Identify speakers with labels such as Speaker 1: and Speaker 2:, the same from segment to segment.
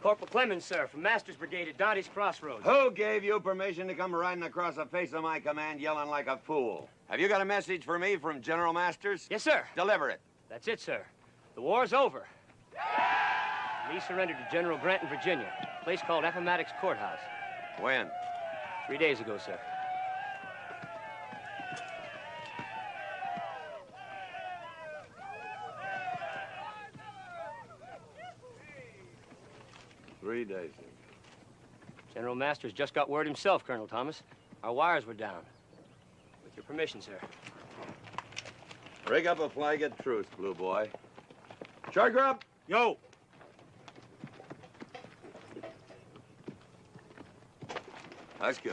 Speaker 1: Corporal Clemens, sir, from Master's Brigade at Dante's Crossroads.
Speaker 2: Who gave you permission to come riding across the face of my command yelling like a fool? Have you got a message for me from General Masters?
Speaker 1: Yes, sir.
Speaker 2: Deliver it.
Speaker 1: That's it, sir. The war's over. Lee surrendered to General Grant in Virginia, a place called Appomattox Courthouse.
Speaker 2: When?
Speaker 1: 3 days ago, sir. General Masters just got word himself, Colonel Thomas. Our wires were down. With your permission, sir.
Speaker 2: Rig up a flag of truce, Blue Boy. Charger up!
Speaker 1: Yo!
Speaker 2: Let's go.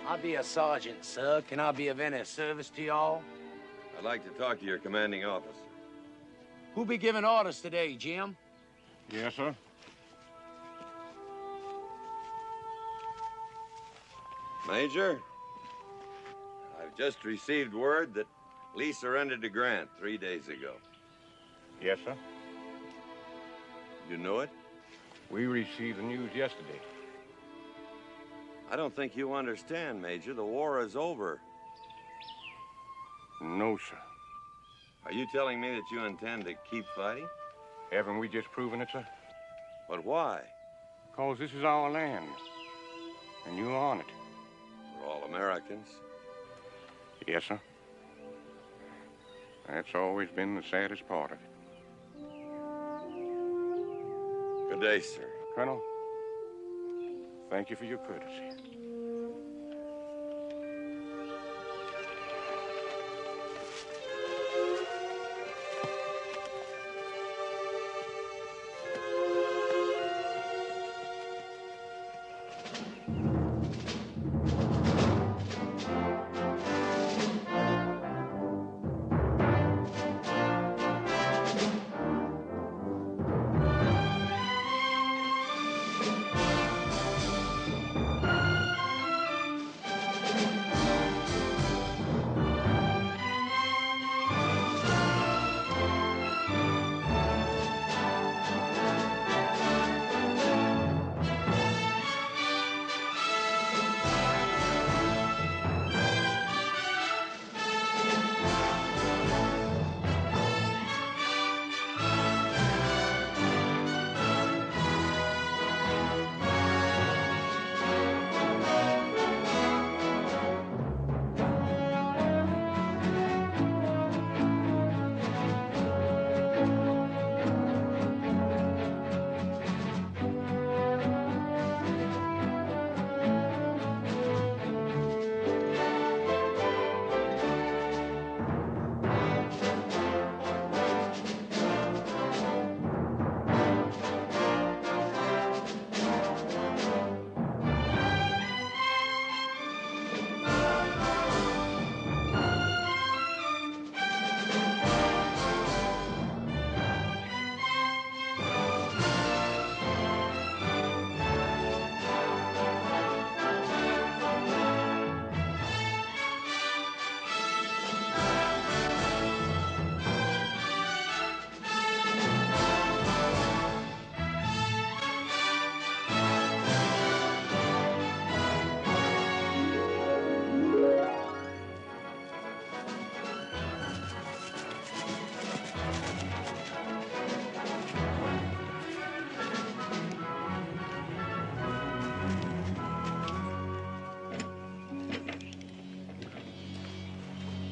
Speaker 3: I'll be a sergeant, sir. Can I be of any service to y'all?
Speaker 2: I'd like to talk to your commanding officer.
Speaker 3: Who be giving orders today, Jim?
Speaker 4: Yes, sir.
Speaker 2: Major, I've just received word that Lee surrendered to Grant 3 days ago.
Speaker 4: Yes, sir.
Speaker 2: You know it?
Speaker 4: We received the news yesterday.
Speaker 2: I don't think you understand, Major. The war is over.
Speaker 4: No, sir.
Speaker 2: Are you telling me that you intend to keep fighting?
Speaker 4: Haven't we just proven it, sir?
Speaker 2: But why?
Speaker 4: Because this is our land, and you're on it.
Speaker 2: We're all Americans.
Speaker 4: Yes, sir. That's always been the saddest part of it.
Speaker 2: Good day, sir.
Speaker 4: Colonel, thank you for your courtesy.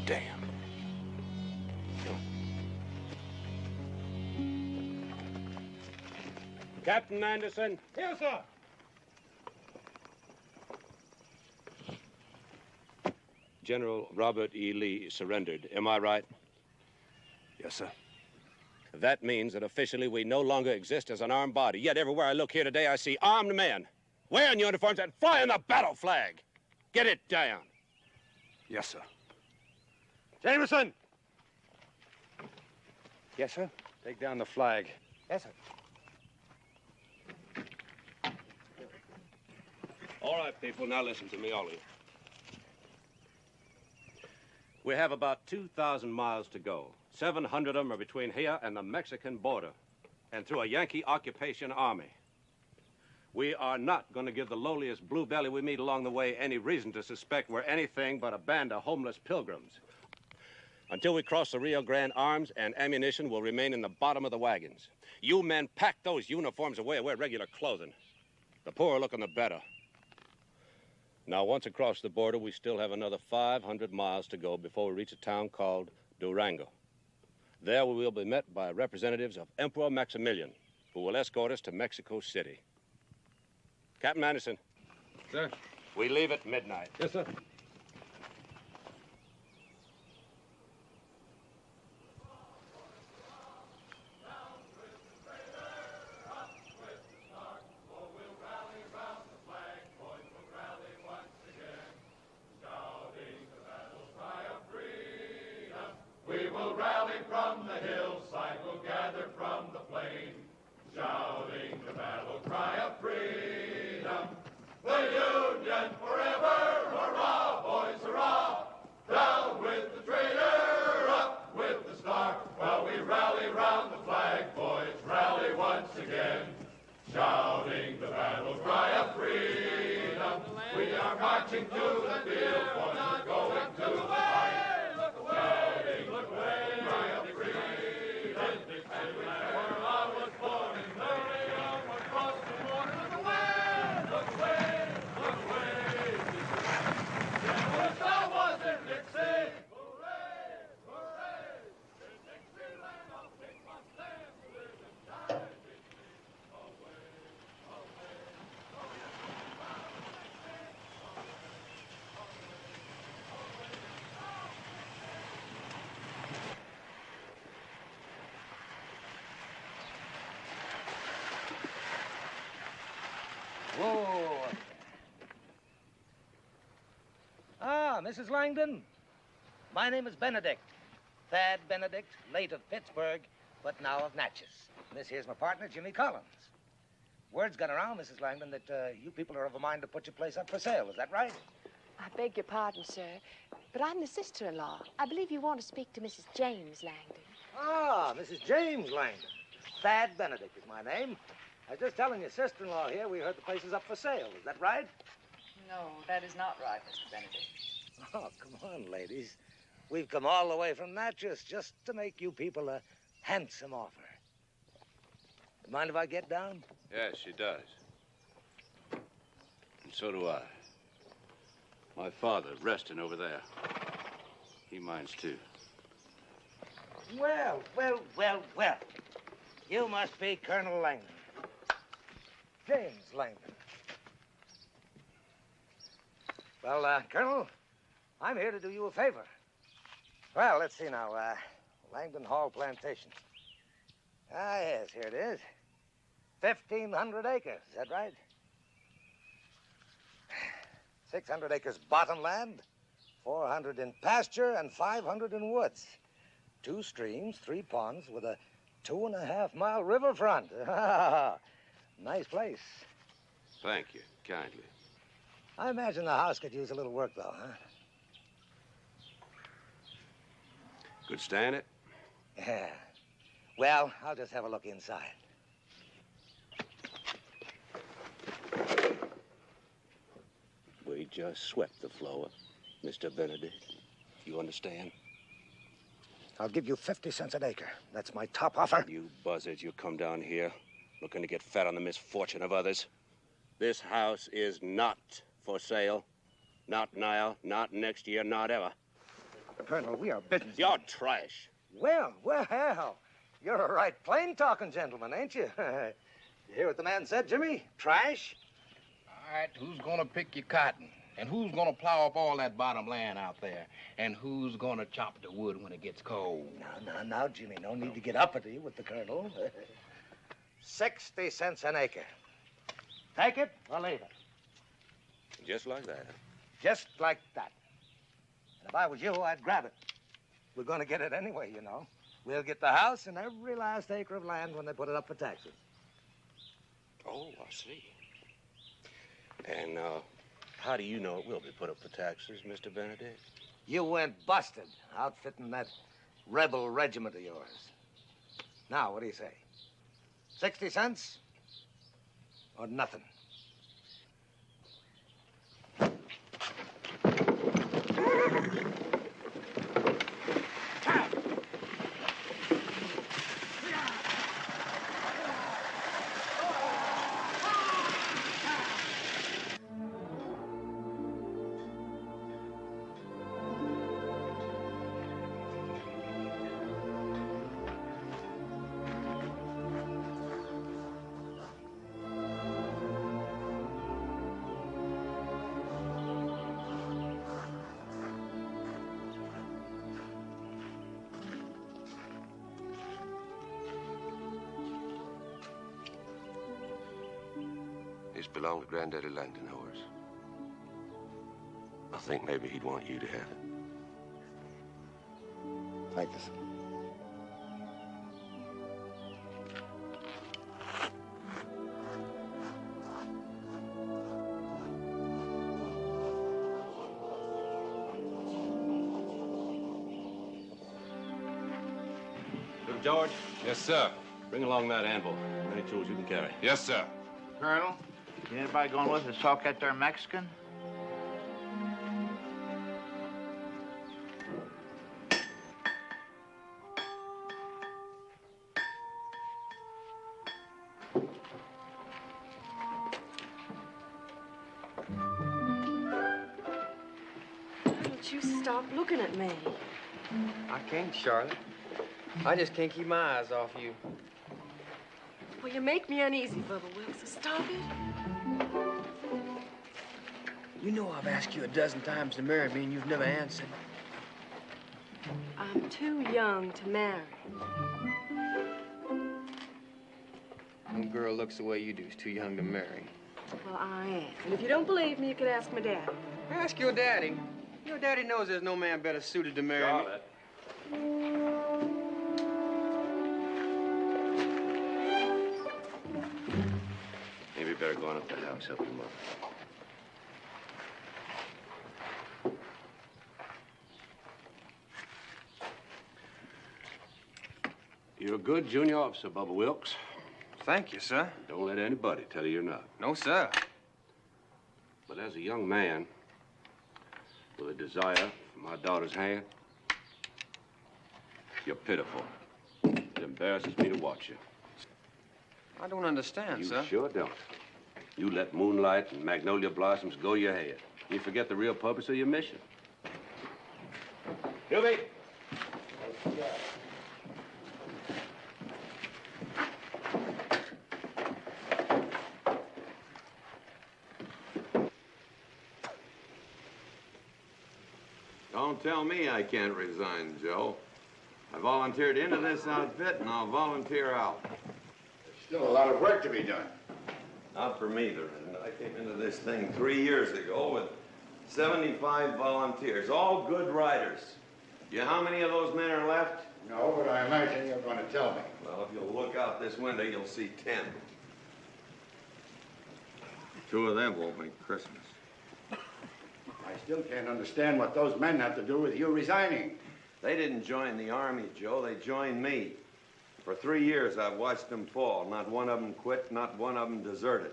Speaker 4: Damn.
Speaker 5: Captain Anderson.
Speaker 6: Here, sir.
Speaker 5: General Robert E. Lee surrendered. Am I right?
Speaker 4: Yes, sir.
Speaker 5: That means that officially we no longer exist as an armed body. Yet everywhere I look here today, I see armed men wearing uniforms and flying the battle flag. Get it down.
Speaker 4: Yes, sir.
Speaker 1: Jameson!
Speaker 4: Yes, sir. Take down the flag.
Speaker 1: Yes, sir.
Speaker 5: All right, people, now listen to me, all of you. We have about 2,000 miles to go. 700 of them are between here and the Mexican border and through a Yankee occupation army. We are not going to give the lowliest blue belly we meet along the way any reason to suspect we're anything but a band of homeless pilgrims. Until we cross the Rio Grande, arms and ammunition will remain in the bottom of the wagons. You men pack those uniforms away and wear regular clothing. The poorer looking, the better. Now, once across the border, we still have another 500 miles to go before we reach a town called Durango. There we will be met by representatives of Emperor Maximilian, who will escort us to Mexico City. Captain Anderson.
Speaker 4: Sir?
Speaker 5: We leave at midnight.
Speaker 4: Yes, sir.
Speaker 6: We will rally from the hillside, we'll gather from the plain, shouting the battle cry of freedom. The Union forever, hurrah, boys, hurrah! Down with the traitor, up with the star, while we rally round the flag, boys, rally once again, shouting the battle cry of freedom. We are marching to the field, boys, we're going to the fight. Shouting the cry of freedom. And where I was born in Maryland, across the border, look away, look away, look away. I wish I was in Dixie. Hooray, hooray. In Dixieland, I'll take my stand to live and die. Away, away,
Speaker 3: Whoa. Ah, Mrs. Langdon. My name is Benedict. Thad Benedict, late of Pittsburgh, but now of Natchez. This here's my partner, Jimmy Collins. Word's gone around, Mrs. Langdon, that you people are of a mind to put your place up for sale. Is that right?
Speaker 7: I beg your pardon, sir, but I'm the sister-in-law. I believe you want to speak to Mrs. James Langdon.
Speaker 3: Ah, Mrs. James Langdon. Thad Benedict is my name. I was just telling your sister-in-law here we heard the place is up for sale. Is that right?
Speaker 8: No, that is not right, Mr. Benedict.
Speaker 3: Oh, come on, ladies. We've come all the way from Natchez just to make you people a handsome offer. Mind if I get down?
Speaker 5: Yes, she does. And so do I. My father, resting over there. He minds, too.
Speaker 3: Well. You must be Colonel Langdon. James Langdon. Well, Colonel, I'm here to do you a favor. Well, let's see now. Langdon Hall Plantation. Ah, yes, here it is. 1,500 acres, is that right? 600 acres bottomland, 400 in pasture, and 500 in woods. 2 streams, 3 ponds, with a 2.5-mile riverfront. Nice place.
Speaker 5: Thank you, kindly.
Speaker 3: I imagine the house could use a little work, though, huh?
Speaker 5: Could stand it?
Speaker 3: Yeah. Well, I'll just have a look inside.
Speaker 5: We just swept the floor, Mr. Benedict. You understand?
Speaker 3: I'll give you 50 cents an acre. That's my top offer.
Speaker 5: You buzzards, you come down here looking to get fat on the misfortune of others. This house is not for sale. Not now, not next year, not ever.
Speaker 3: Colonel, we are business.
Speaker 5: You're trash.
Speaker 3: Well, you're a right plain-talking gentleman, ain't you? You hear what the man said, Jimmy? Trash?
Speaker 9: All right, who's gonna pick your cotton? And who's gonna plow up all that bottom land out there? And who's gonna chop the wood when it gets cold?
Speaker 3: Now, Jimmy, no need to get uppity with the Colonel. 60 cents an acre. Take it or leave it.
Speaker 5: Just like that.
Speaker 3: Just like that. And if I was you, I'd grab it. We're going to get it anyway, you know. We'll get the house and every last acre of land when they put it up for taxes.
Speaker 5: Oh, I see. And, how do you know it will be put up for taxes, Mr. Benedict?
Speaker 3: You went busted outfitting that rebel regiment of yours. Now, what do you say? 60 cents or nothing?
Speaker 10: This belonged to Granddaddy Langdon, horse. I think maybe he'd want you to have it.
Speaker 3: Thank you, sir.
Speaker 5: Little George,
Speaker 11: Yes, sir.
Speaker 5: bring along that anvil. Any tools you can carry.
Speaker 11: Yes, sir.
Speaker 12: Colonel, anybody going with us to talk that there Mexican?
Speaker 13: Don't you stop looking at me.
Speaker 14: I can't, Charlotte. I just can't keep my eyes off you.
Speaker 13: Well, you make me uneasy, Bubba Wilkes, so stop it.
Speaker 14: You know I've asked you a dozen times to marry me, and you've never answered.
Speaker 13: I'm too young to marry.
Speaker 14: No girl looks the way you do is too young to marry.
Speaker 13: Well, I am. And if you don't believe me, you could ask my dad.
Speaker 14: Ask your daddy. Your daddy knows there's no man better suited to marry me.
Speaker 5: Charlotte.
Speaker 10: Maybe you better go on up to the house, help your mother.
Speaker 5: You're a good junior officer, Bubba Wilkes.
Speaker 14: Thank you, sir.
Speaker 5: Don't let anybody tell you you're not.
Speaker 14: No, sir.
Speaker 5: But as a young man with a desire for my daughter's hand, you're pitiful. It embarrasses me to watch you.
Speaker 14: I don't understand,
Speaker 5: You
Speaker 14: sir.
Speaker 5: sure don't. You let moonlight and magnolia blossoms go your head. You forget the real purpose of your mission. Hughie!
Speaker 2: Don't tell me I can't resign, Joe. I volunteered into this outfit, and I'll volunteer out.
Speaker 15: Still a lot of work to be done.
Speaker 2: Not for me, there isn't. I came into this thing 3 years ago with 75 volunteers, all good riders. You know how many of those men are left?
Speaker 15: No, but I imagine you're going to tell me.
Speaker 2: Well, if you'll look out this window, you'll see 10. 2 of them won't make Christmas.
Speaker 15: I still can't understand what those men have to do with you resigning.
Speaker 2: They didn't join the Army, Joe. They joined me. For 3 years, I've watched them fall. Not one of them quit, not one of them deserted.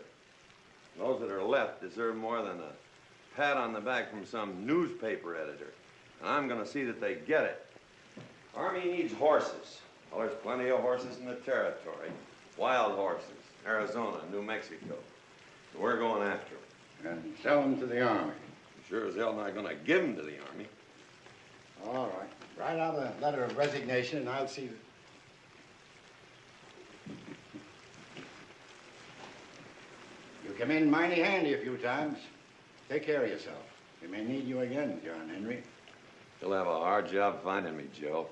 Speaker 2: Those that are left deserve more than a pat on the back from some newspaper editor. And I'm going to see that they get it. Army needs horses. Well, there's plenty of horses in the territory. Wild horses, Arizona, New Mexico. We're going after them.
Speaker 15: And sell them to the Army.
Speaker 2: Sure as hell not going to give them to the Army.
Speaker 15: All right. Write out a letter of resignation, and I'll see that. You come in mighty handy a few times. Take care of yourself. We may need you again, John Henry.
Speaker 2: You'll have a hard job finding me, Joe.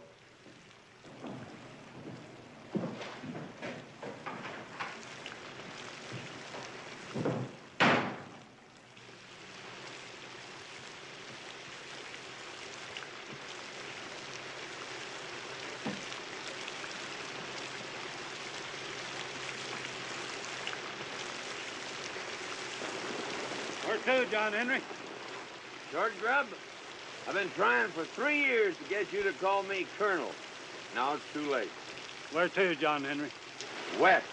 Speaker 11: to, John Henry?
Speaker 2: Short grub, I've been trying for 3 years to get you to call me Colonel. Now it's too late.
Speaker 11: Where to, John Henry?
Speaker 2: West.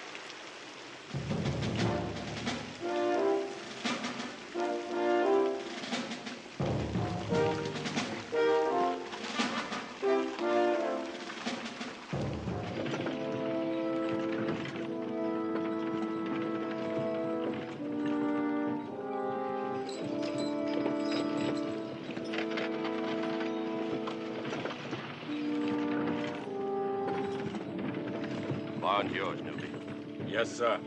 Speaker 10: Bond's yours, newbie.
Speaker 16: Yes, sir.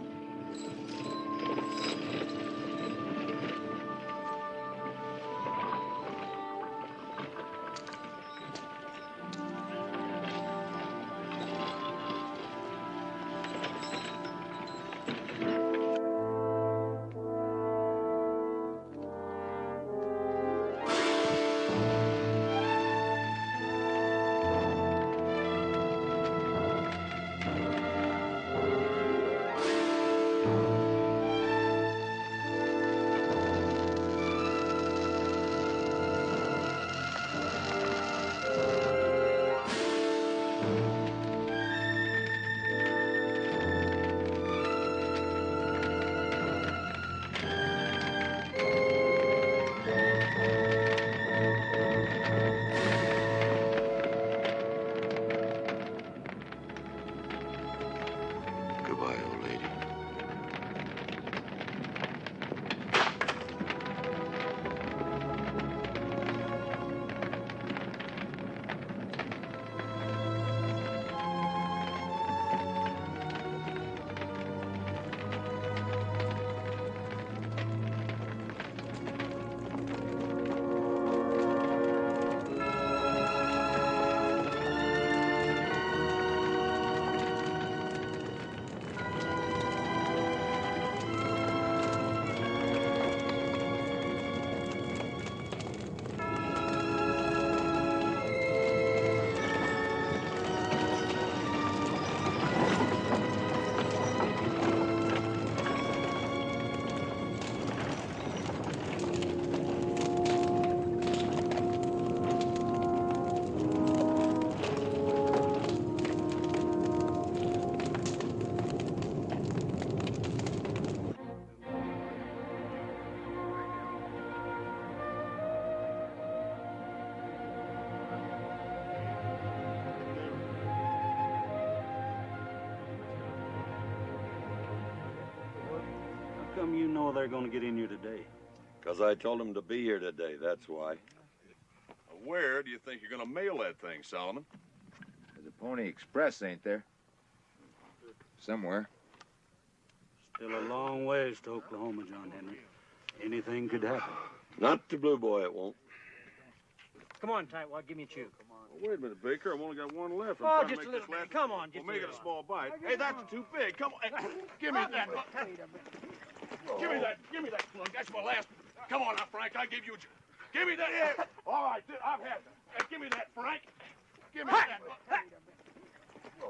Speaker 10: Goodbye, old lady.
Speaker 11: How come you know they're going to get in here today?
Speaker 2: Because I told them to be here today, that's why.
Speaker 16: Where do you think you're going to mail that thing, Solomon?
Speaker 17: There's a Pony Express, ain't there? Somewhere.
Speaker 11: Still a long ways to Oklahoma, John Henry. Anything could happen.
Speaker 2: Not to Blue Boy, it won't.
Speaker 1: Come on, Tightwad, give me a chew. Come on.
Speaker 16: Well, wait a minute, Baker. I've only got one left.
Speaker 1: Oh, just a little bit. Come on, just
Speaker 16: We'll make it a small bite. Hey, that's too big. Come on. Hey, give me that. Give me that. Give me that plug. That's my last. Come on now, Frank. I give you a... Give me that. Yeah. All right, I've had that. Hey, give me that, Frank. Give me that.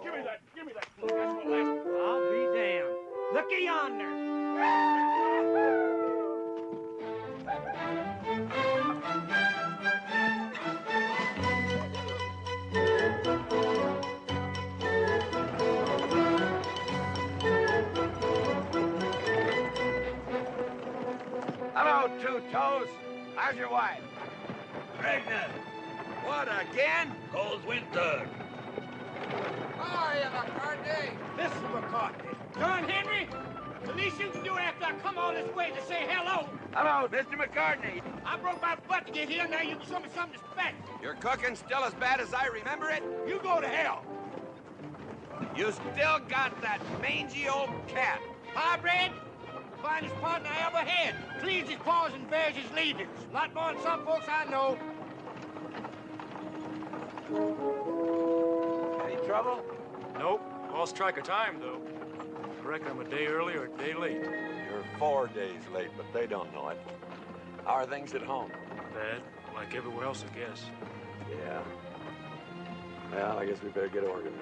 Speaker 16: Give me that. Give me that plug. That's my last.
Speaker 1: I'll be damned. Looky yonder.
Speaker 2: Hello, Two Toes. How's your wife? Pregnant. What, again?
Speaker 18: Cold winter.
Speaker 9: How are you, McCartney?
Speaker 1: Listen, McCartney. John Henry, the least you can do after I come all this way to say hello.
Speaker 2: Hello, Mr. McCartney.
Speaker 1: I broke my butt to get here. Now you can show me some respect.
Speaker 2: Your cooking's still as bad as I remember it?
Speaker 1: You go to hell.
Speaker 2: You still got that mangy old cat.
Speaker 1: Hybrid, finest partner I ever had. Cleans his paws and bears his leavings. A lot more than some folks I know.
Speaker 2: Any trouble?
Speaker 19: Nope. Lost track of time, though. I reckon I'm a day early or a day late.
Speaker 2: You're 4 days late, but they don't know it. How are things at home?
Speaker 19: Bad. Like everywhere else, I guess.
Speaker 2: Yeah. Well, I guess we better get organized.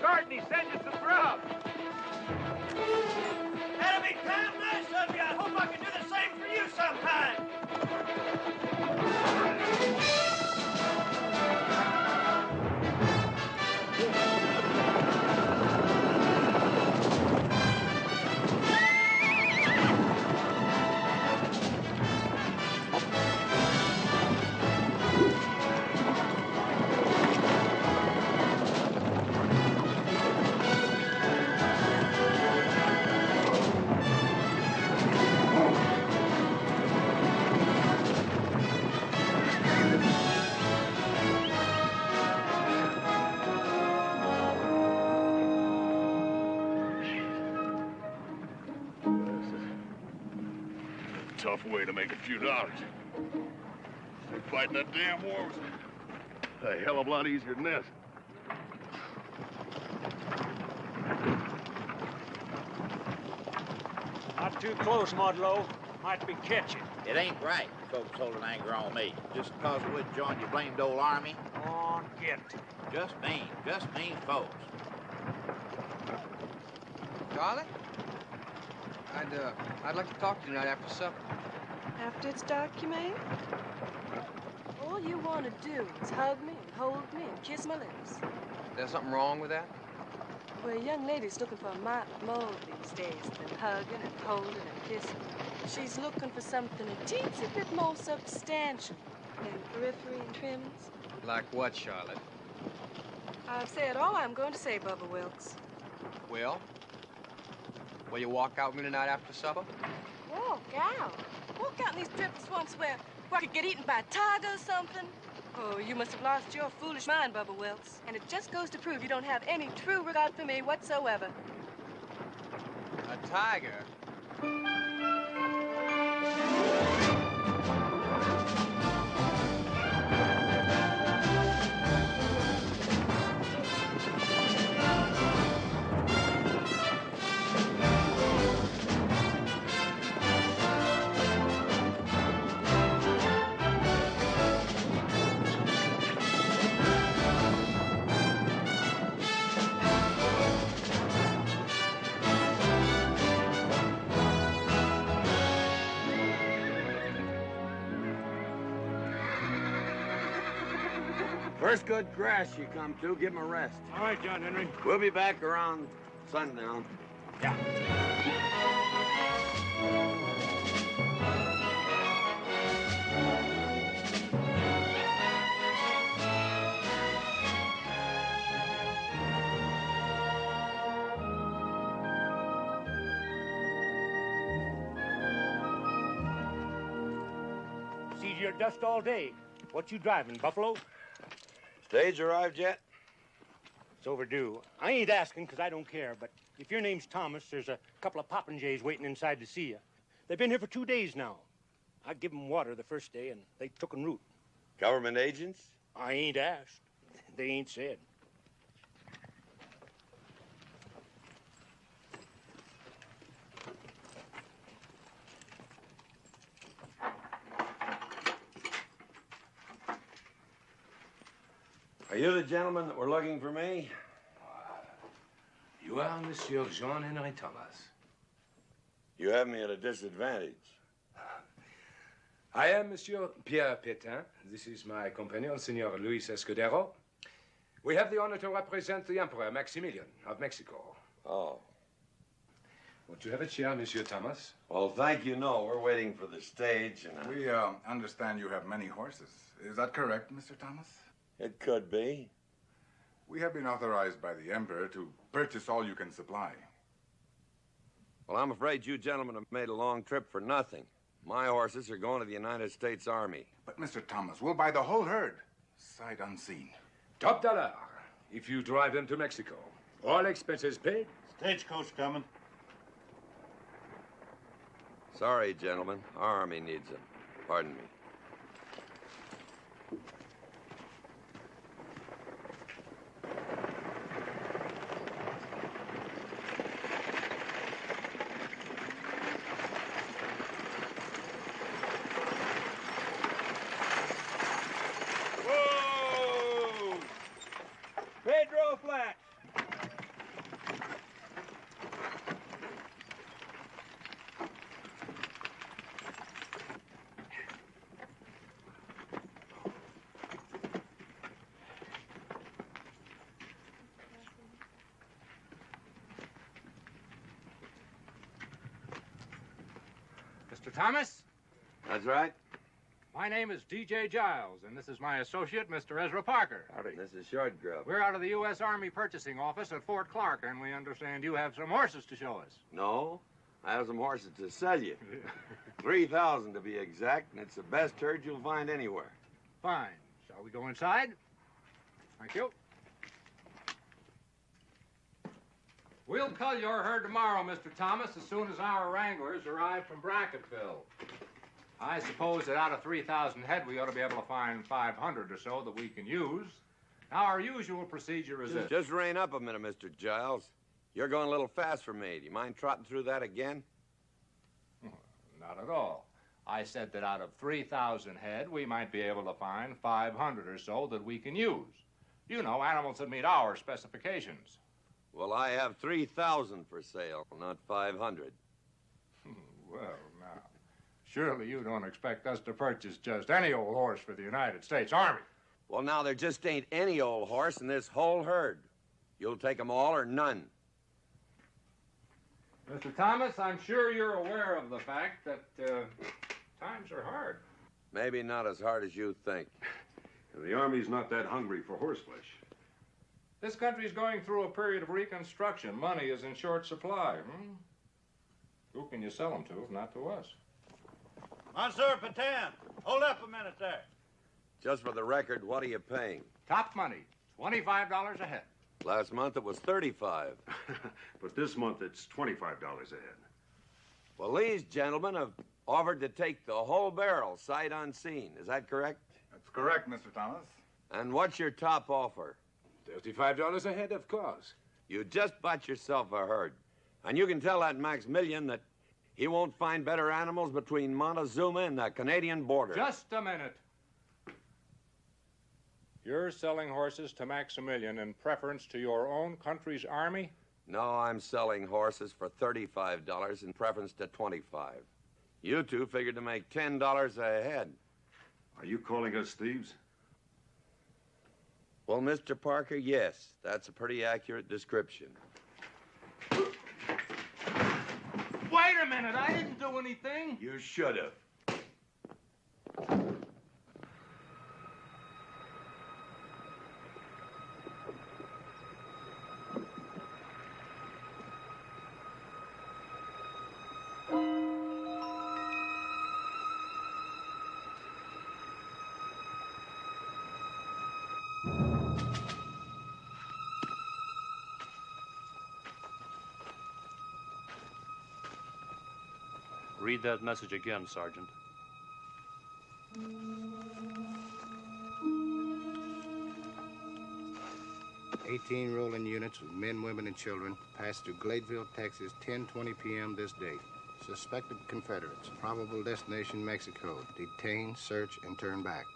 Speaker 16: garden. He sent you some grub.
Speaker 6: That'll be damn nice of you. I hope I can do the same for you sometime.
Speaker 16: Tough way to make a few dollars. Fighting that damn war was a hell of a lot easier than this.
Speaker 11: Not too close, Mudlow. Might be catching.
Speaker 12: It ain't right, folks holding anger on me. Just because I wouldn't join your blamed old army.
Speaker 11: Go on, get.
Speaker 12: Just mean folks.
Speaker 14: Charlie? I'd like to talk to you tonight after supper.
Speaker 13: After it's dark, you mean? All you want to do is hug me and hold me and kiss my lips.
Speaker 14: There's something wrong with that?
Speaker 13: Well, a young lady's looking for a mite more these days than hugging and holding and kissing. She's looking for something a teensy bit more substantial than periphery and trimmings.
Speaker 14: Like what, Charlotte?
Speaker 13: I've said all I'm going to say, Bubba Wilkes.
Speaker 14: Well, will you walk out with me tonight after supper?
Speaker 13: Walk out? Walk out in these dreadful swamps where I could get eaten by a tiger or something? Oh, you must have lost your foolish mind, Bubba Wilkes. And it just goes to prove you don't have any true regard for me whatsoever.
Speaker 14: A tiger?
Speaker 2: First good grass you come to, give him a rest.
Speaker 11: All right, John Henry.
Speaker 2: We'll be back around sundown.
Speaker 11: Yeah. See your dust all day. What you driving, Buffalo?
Speaker 2: Stage arrived yet?
Speaker 11: It's overdue. I ain't asking because I don't care, but if your name's Thomas, there's a couple of popinjays waiting inside to see you. They've been here for 2 days now. I give them water the first day, and they took en route.
Speaker 2: Government agents?
Speaker 11: I ain't asked. They ain't said.
Speaker 2: Are you the gentleman that were looking for me?
Speaker 18: You are Monsieur Jean-Henri Thomas.
Speaker 2: You have me at a disadvantage.
Speaker 18: I am Monsieur Pierre Pétain. This is my companion, Senor Luis Escudero. We have the honor to represent the Emperor Maximilian of Mexico.
Speaker 2: Oh.
Speaker 18: Won't you have a chair, Monsieur Thomas?
Speaker 2: Well, thank you. No, we're waiting for the stage and...
Speaker 20: We understand you have many horses. Is that correct, Mr. Thomas?
Speaker 2: It could be.
Speaker 20: We have been authorized by the Emperor to purchase all you can supply.
Speaker 2: Well, I'm afraid you gentlemen have made a long trip for nothing. My horses are going to the United States Army.
Speaker 20: But, Mr. Thomas, we'll buy the whole herd, sight unseen.
Speaker 18: Top dollar, if you drive them to Mexico. All expenses paid.
Speaker 11: Stagecoach coming.
Speaker 2: Sorry, gentlemen. Our army needs them. Pardon me.
Speaker 16: Pedro Flat.
Speaker 18: Mr. Thomas?
Speaker 2: That's right.
Speaker 18: My name is D.J. Giles, and this is my associate, Mr. Ezra Parker.
Speaker 2: Howdy. This is Short Grub.
Speaker 18: We're out of the U.S. Army Purchasing Office at Fort Clark, and we understand you have some horses to show us.
Speaker 2: No, I have some horses to sell you. 3,000 to be exact, and it's the best herd you'll find anywhere.
Speaker 18: Fine. Shall we go inside? Thank you. We'll cull your herd tomorrow, Mr. Thomas, as soon as our wranglers arrive from Bracketville. I suppose that out of 3,000 head, we ought to be able to find 500 or so that we can use. Now, our usual procedure is this.
Speaker 2: Just rein up a minute, Mr. Giles. You're going a little fast for me. Do you mind trotting through that again?
Speaker 18: Not at all. I said that out of 3,000 head, we might be able to find 500 or so that we can use. You know, animals that meet our specifications.
Speaker 2: Well, I have 3,000 for sale, not 500.
Speaker 18: Well, now, surely you don't expect us to purchase just any old horse for the United States Army.
Speaker 2: Well, now, there just ain't any old horse in this whole herd. You'll take them all or none.
Speaker 18: Mr. Thomas, I'm sure you're aware of the fact that times are hard.
Speaker 2: Maybe not as hard as you think.
Speaker 5: The Army's not that hungry for horseflesh.
Speaker 18: This country's going through a period of reconstruction. Money is in short supply. Who can you sell them to if not to us?
Speaker 12: Monsieur Petain, hold up a minute there.
Speaker 2: Just for the record, what are you paying?
Speaker 18: Top money, $25 a head.
Speaker 2: Last month it was 35.
Speaker 5: But this month it's $25 a head.
Speaker 2: Well, these gentlemen have offered to take the whole barrel, sight unseen. Is that correct?
Speaker 20: That's correct, Mr. Thomas.
Speaker 2: And what's your top offer?
Speaker 18: $35 a head, of course.
Speaker 2: You just bought yourself a herd. And you can tell that Maximilian that he won't find better animals between Montezuma and the Canadian border.
Speaker 18: Just a minute. You're selling horses to Maximilian in preference to your own country's army?
Speaker 2: No, I'm selling horses for $35 in preference to $25. You two figured to make $10 a head.
Speaker 5: Are you calling us thieves?
Speaker 2: Well, Mr. Parker, yes. That's a pretty accurate description.
Speaker 18: Wait a minute. I didn't do anything.
Speaker 2: You should have.
Speaker 19: Read that message again, Sergeant.
Speaker 9: "18 rolling units with men, women, and children passed through Gladeville, Texas, 10:20 p.m. this day. Suspected Confederates. Probable destination, Mexico. Detain, search, and turn back."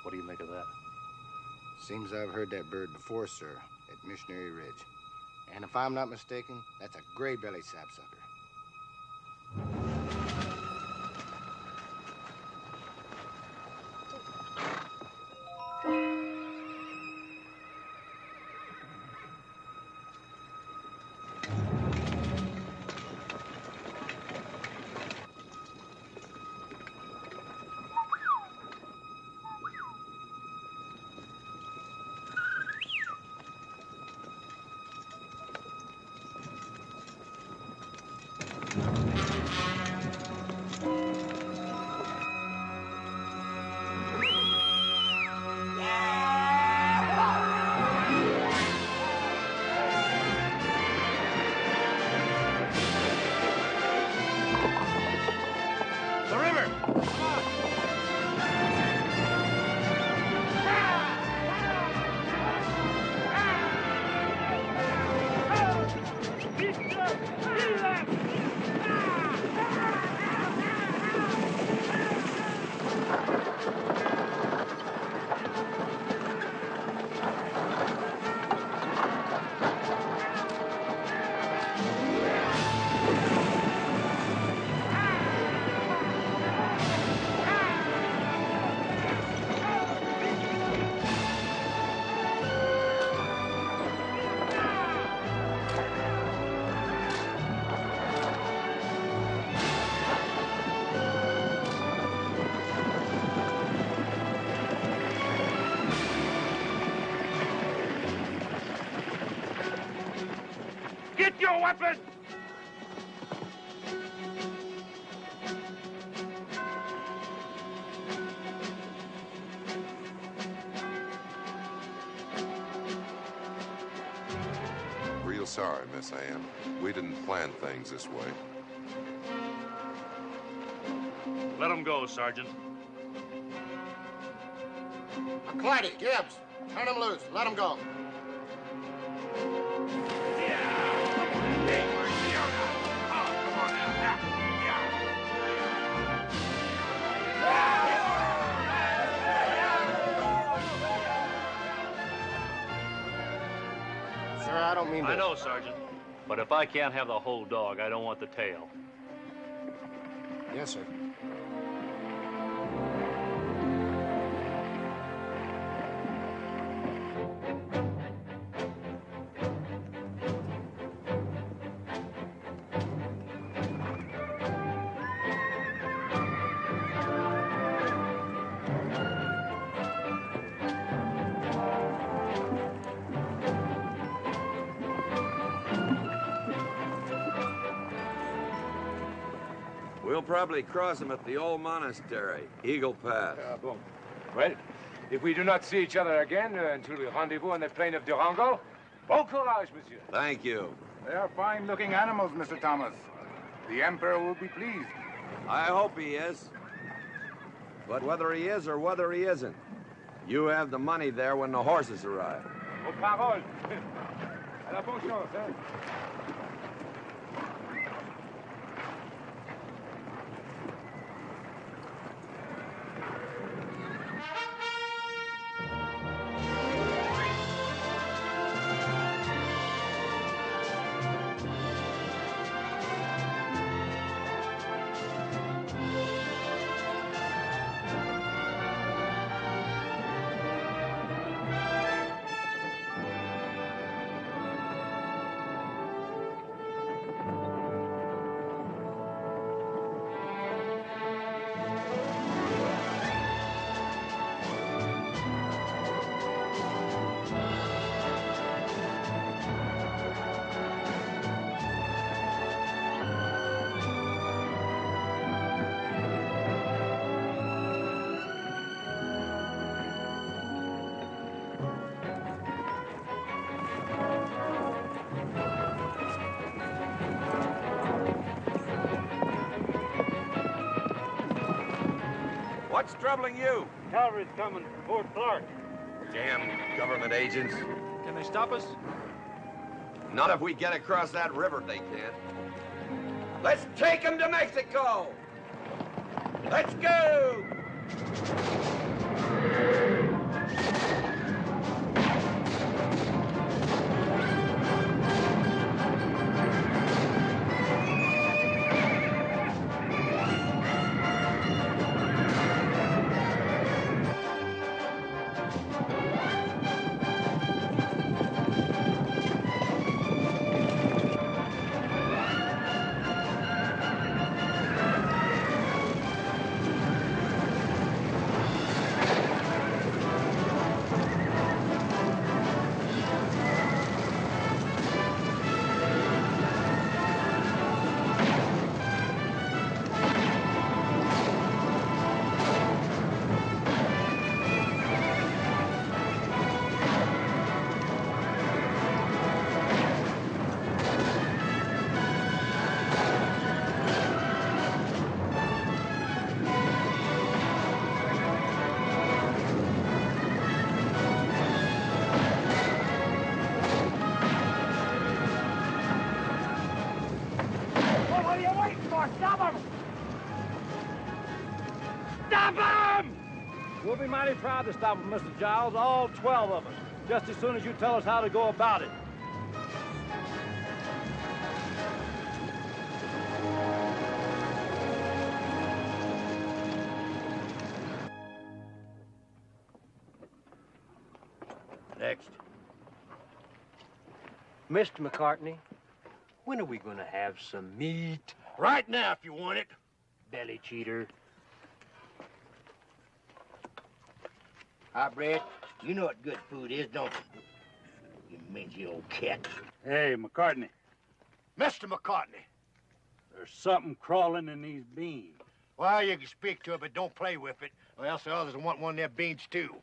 Speaker 19: What do you make of that?
Speaker 9: Seems I've heard that bird before, sir, at Missionary Ridge. And if I'm not mistaken, that's a gray-bellied sapsucker.
Speaker 16: weapon!
Speaker 10: Real sorry, Miss Ann. We didn't plan things this way.
Speaker 16: Let him go, Sergeant.
Speaker 15: Clyde, Gibbs, turn him loose. Let him go.
Speaker 9: Sir, I don't mean to...
Speaker 19: I know, Sergeant. But if I can't have the whole dog, I don't want the tail.
Speaker 9: Yes, sir.
Speaker 2: We'll probably cross them at the old monastery, Eagle Pass.
Speaker 17: Bon. Well, if we do not see each other again until we rendezvous on the plain of Durango, bon courage, monsieur.
Speaker 2: Thank you.
Speaker 20: They are fine-looking animals, Mr. Thomas. The Emperor will be pleased.
Speaker 2: I hope he is. But whether he is or whether he isn't, you have the money there when the horses arrive.
Speaker 17: Vos paroles. À la bonne chance, hein?
Speaker 2: What's troubling you?
Speaker 19: Cavalry's coming from Fort Clark.
Speaker 2: Damn government agents.
Speaker 19: Can they stop us?
Speaker 2: Not if we get across that river, they can't. Let's take them to Mexico! Let's go!
Speaker 19: We'll be mighty proud to stop him, Mr. Giles, all 12 of us, just as soon as you tell us how to go about it.
Speaker 11: Next. Mr. McCartney, when are we going to have some meat?
Speaker 16: Right now, if you want it.
Speaker 11: Belly cheater.
Speaker 3: Hi, Brett. You know what good food is, don't you? You mangy old cat.
Speaker 21: Hey, McCartney.
Speaker 15: Mr. McCartney.
Speaker 21: There's something crawling in these beans.
Speaker 15: Well, you can speak to it, but don't play with it, or else the others will want one of their beans, too.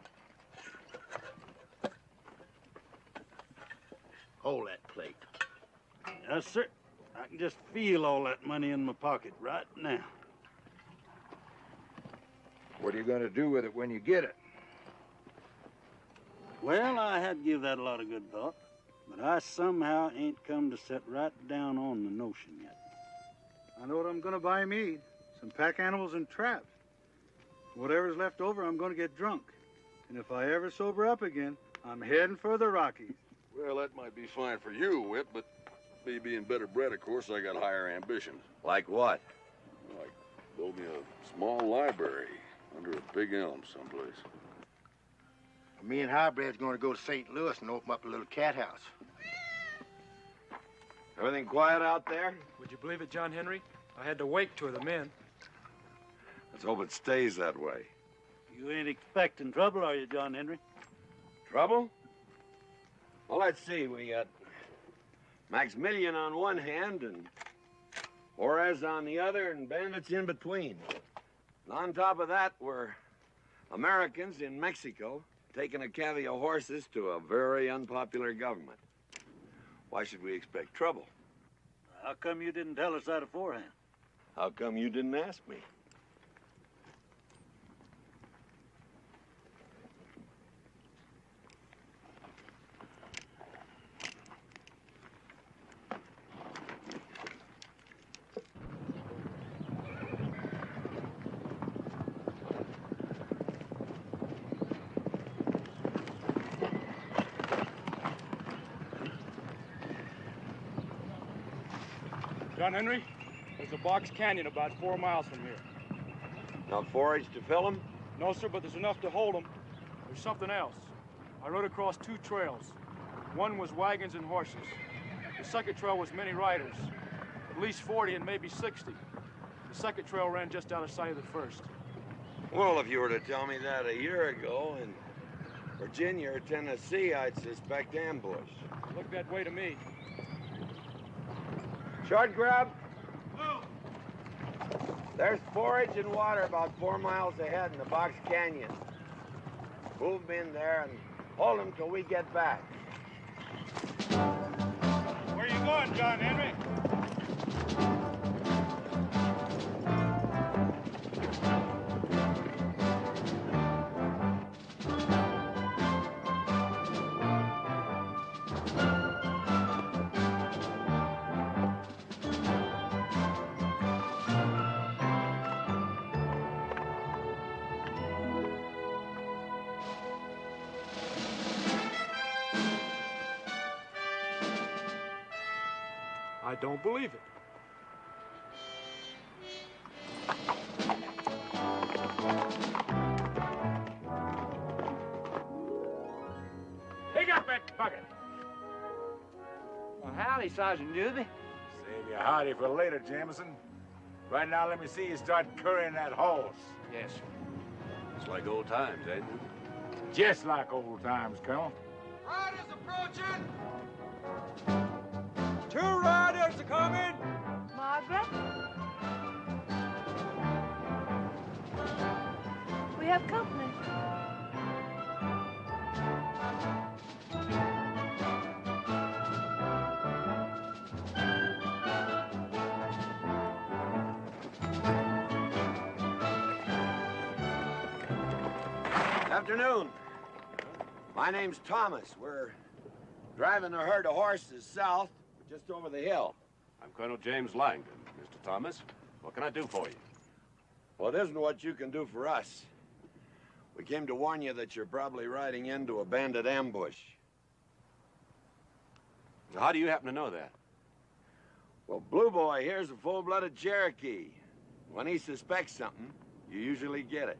Speaker 15: Hold that plate.
Speaker 21: Yes, sir. I can just feel all that money in my pocket right now.
Speaker 12: What are you going to do with it when you get it?
Speaker 21: Well, I had to give that a lot of good thought, but I somehow ain't come to set right down on the notion yet.
Speaker 22: I know what I'm gonna buy me. Some pack animals and traps. Whatever's left over, I'm gonna get drunk. And if I ever sober up again, I'm heading for the Rockies.
Speaker 16: Well, that might be fine for you, Whip, but me being better bred, of course, I got higher ambitions.
Speaker 2: Like what?
Speaker 16: Like build me a small library under a big elm someplace.
Speaker 15: Me and Highbred's going to go to St. Louis and open up a little cat house.
Speaker 2: Everything quiet out there?
Speaker 23: Would you believe it, John Henry? I had to wake two of the men.
Speaker 2: Let's hope it stays that way.
Speaker 21: You ain't expecting trouble, are you, John Henry?
Speaker 2: Trouble? Well, let's see. We got Maximilian on one hand and Juarez on the other and bandits in between. And on top of that, we're Americans in Mexico taking a cavy of horses to a very unpopular government. Why should we expect trouble?
Speaker 21: How come you didn't tell us that beforehand?
Speaker 2: How come you didn't ask me?
Speaker 23: John Henry, there's a box canyon about 4 miles from here.
Speaker 2: Enough forage to fill them?
Speaker 23: No, sir, but there's enough to hold them. There's something else. I rode across 2 trails. One was wagons and horses. The second trail was many riders, at least 40 and maybe 60. The second trail ran just out of sight of the first.
Speaker 2: Well, if you were to tell me that a year ago in Virginia or Tennessee, I'd suspect ambush.
Speaker 23: Looked that way to me.
Speaker 2: Short grub? There's forage and water about 4 miles ahead in the Box Canyon. Move them in there and hold them till we get back.
Speaker 21: Where are you going, John Henry?
Speaker 23: I don't believe it.
Speaker 12: Pick up that bucket.
Speaker 1: Well, howdy, Sergeant Newby.
Speaker 12: Save your howdy for later, Jameson. Right now, let me see you start currying that horse.
Speaker 1: Yes, sir.
Speaker 5: It's like old times, ain't it?
Speaker 12: Just like old times, Colonel.
Speaker 6: Riders approaching!
Speaker 23: 2 riders are coming!
Speaker 7: Margaret? We have company.
Speaker 2: Afternoon. My name's Thomas. We're driving a herd of horses south, just over the hill.
Speaker 5: I'm Colonel James Langdon. Mr. Thomas, what can I do for you?
Speaker 2: Well, it isn't what you can do for us. We came to warn you that you're probably riding into a bandit ambush.
Speaker 5: How do you happen to know that?
Speaker 2: Well, Blue Boy here's a full-blooded Cherokee. When he suspects something, you usually get it.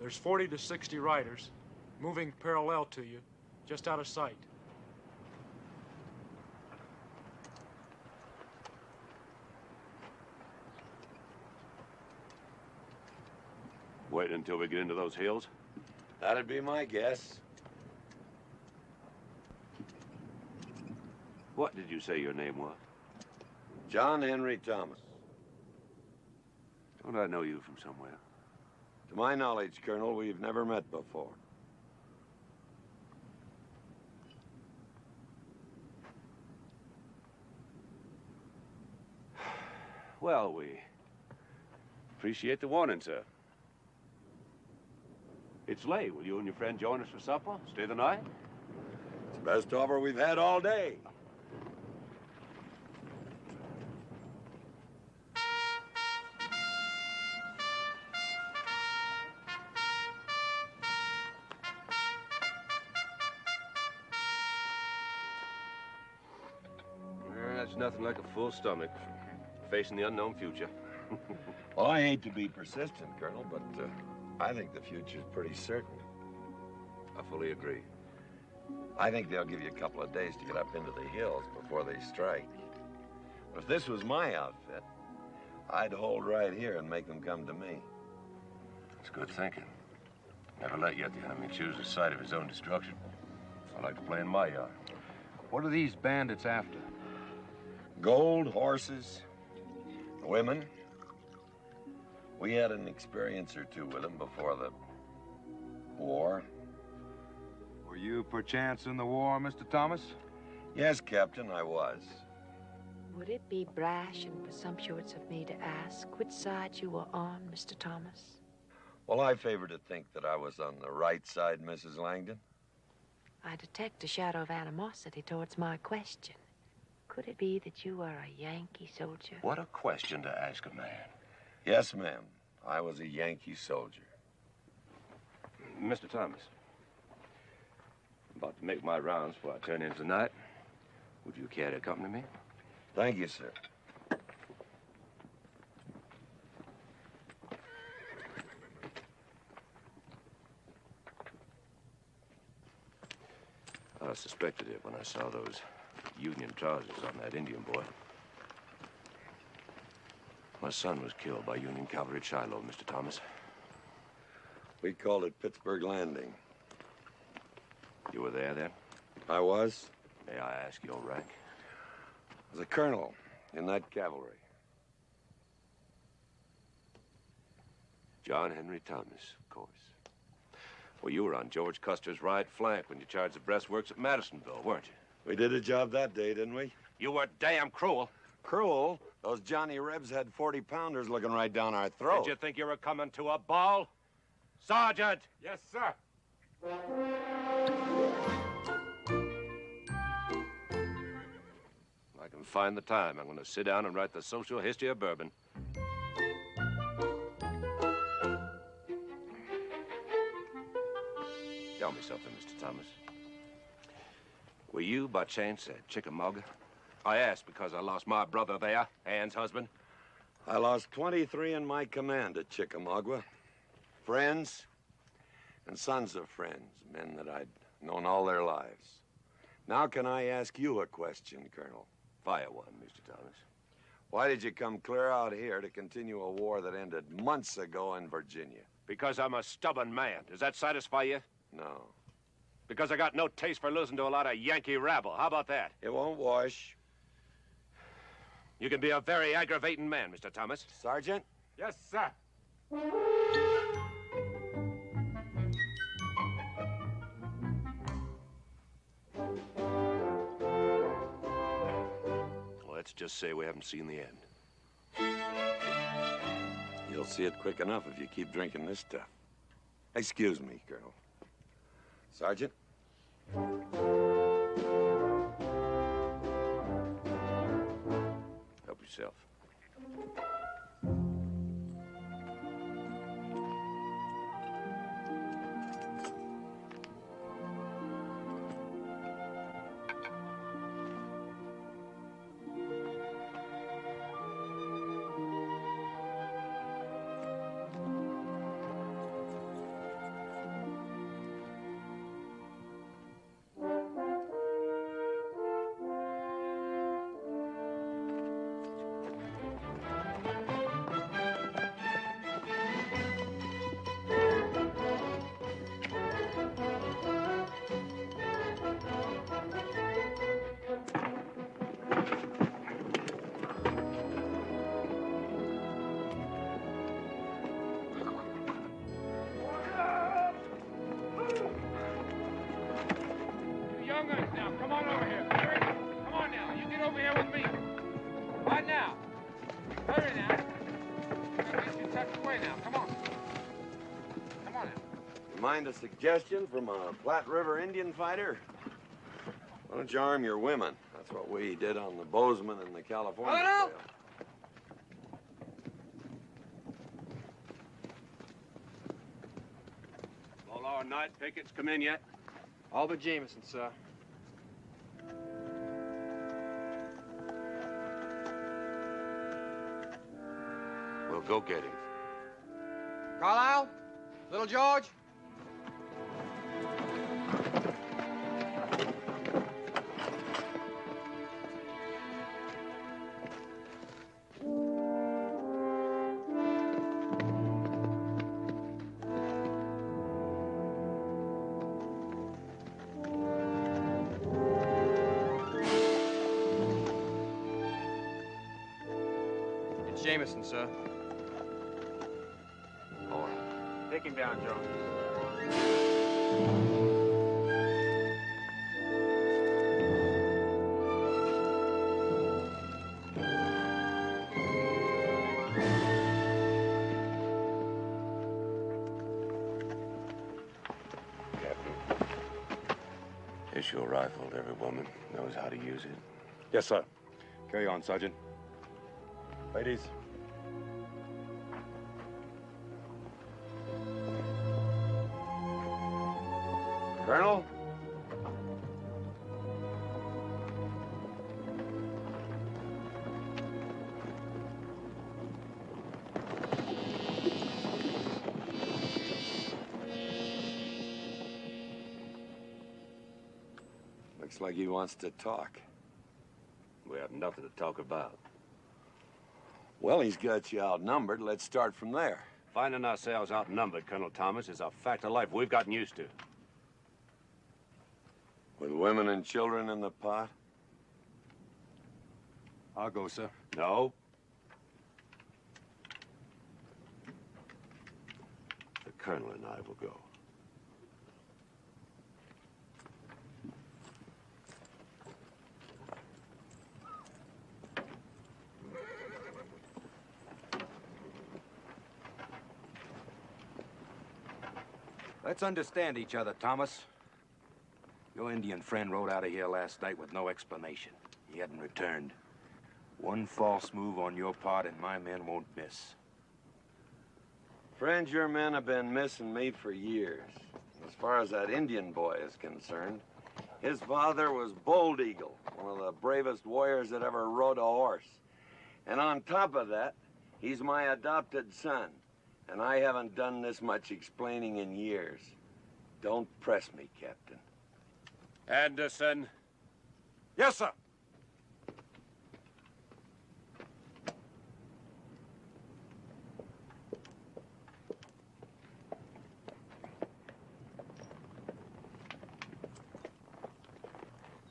Speaker 23: There's 40 to 60 riders moving parallel to you, just out of sight.
Speaker 5: Wait until we get into those hills?
Speaker 2: That'd be my guess.
Speaker 5: What did you say your name was?
Speaker 2: John Henry Thomas.
Speaker 5: Don't I know you from somewhere?
Speaker 2: To my knowledge, Colonel, we've never met before.
Speaker 5: Well, we appreciate the warning, sir. It's late. Will you and your friend join us for supper? Stay the night?
Speaker 2: It's the best offer we've had all day.
Speaker 5: That's nothing like a full stomach facing the unknown future.
Speaker 2: Well, I hate to be persistent, Colonel, but I think the future's pretty certain.
Speaker 5: I fully agree.
Speaker 2: I think they'll give you a couple of days to get up into the hills before they strike. But if this was my outfit, I'd hold right here and make them come to me.
Speaker 5: It's good thinking. Never let yet the enemy choose the side of his own destruction. I like to play in my yard. What are these bandits after?
Speaker 2: Gold, horses, women. We had an experience or two with them before the war.
Speaker 4: Were you perchance in the war, Mr. Thomas?
Speaker 2: Yes, Captain, I was.
Speaker 7: Would it be brash and presumptuous of me to ask which side you were on, Mr. Thomas?
Speaker 2: Well, I favor to think that I was on the right side, Mrs. Langdon.
Speaker 7: I detect a shadow of animosity towards my question. Could it be that you are a Yankee soldier?
Speaker 5: What a question to ask a man.
Speaker 2: Yes, ma'am. I was a Yankee soldier.
Speaker 5: Mr. Thomas, I'm about to make my rounds before I turn in tonight. Would you care to accompany me?
Speaker 2: Thank you, sir.
Speaker 5: I suspected it when I saw those Union trousers on that Indian boy. My son was killed by Union cavalry at Shiloh, Mr. Thomas.
Speaker 2: We called it Pittsburgh Landing.
Speaker 5: You were there then?
Speaker 2: I was.
Speaker 5: May I ask your rank?
Speaker 2: I was a colonel in that cavalry.
Speaker 5: John Henry Thomas, of course. Well, you were on George Custer's right flank when you charged the breastworks at Madisonville, weren't you?
Speaker 2: We did a job that day, didn't we?
Speaker 5: You were damn cruel.
Speaker 2: Cruel? Those Johnny Rebs had 40-pounders looking right down our throat.
Speaker 5: Did you think you were coming to a ball? Sergeant!
Speaker 12: Yes, sir.
Speaker 5: I can find the time. I'm going to sit down and write the social history of bourbon. Tell me something, Mr. Thomas. Were you, by chance, at Chickamauga? I asked because I lost my brother there, Ann's husband.
Speaker 2: I lost 23 in my command at Chickamauga. Friends and sons of friends, men that I'd known all their lives. Now can I ask you a question, Colonel?
Speaker 5: Fire one, Mr. Thomas.
Speaker 2: Why did you come clear out here to continue a war that ended months ago in Virginia?
Speaker 5: Because I'm a stubborn man. Does that satisfy you?
Speaker 2: No.
Speaker 5: Because I got no taste for losing to a lot of Yankee rabble. How about that?
Speaker 2: It won't wash.
Speaker 5: You can be a very aggravating man, Mr. Thomas.
Speaker 2: Sergeant?
Speaker 12: Yes, sir.
Speaker 5: Let's just say we haven't seen the end.
Speaker 2: You'll see it quick enough if you keep drinking this stuff. Excuse me, Colonel. Sergeant?
Speaker 5: Help yourself.
Speaker 18: young guns now. Come on over here. Hurry. Come on now. You get over here with me. Right now. Hurry now. At least you touch away now. Come on. Come on now.
Speaker 2: You mind a suggestion from a Platte River Indian fighter? Why don't you arm your women? That's what we did on the Bozeman and the California Trail.
Speaker 5: All our night pickets come in yet?
Speaker 8: All but Jameson, sir.
Speaker 10: We'll go get him.
Speaker 8: Carlisle? Little George? It's Jameson, sir.
Speaker 10: All right.
Speaker 8: Take him down, Joe.
Speaker 10: Issue a rifle to every woman knows how to use it.
Speaker 12: Yes, sir. Carry on, Sergeant. Ladies.
Speaker 2: Colonel? Looks like he wants to talk.
Speaker 5: We have nothing to talk about.
Speaker 2: Well, he's got you outnumbered. Let's start from there.
Speaker 5: Finding ourselves outnumbered, Colonel Thomas, is a fact of life we've gotten used to.
Speaker 2: With women and children in the pot?
Speaker 12: I'll go, sir.
Speaker 5: No. The Colonel and I will go.
Speaker 13: Let's understand each other, Thomas. Your Indian friend rode out of here last night with no explanation. He hadn't returned. One false move on your part and my men won't miss.
Speaker 2: Friend, your men have been missing me for years. As far as that Indian boy is concerned, his father was Bold Eagle, one of the bravest warriors that ever rode a horse. And on top of that, he's my adopted son. And I haven't done this much explaining in years. Don't press me, Captain.
Speaker 5: Anderson.
Speaker 13: Yes, sir.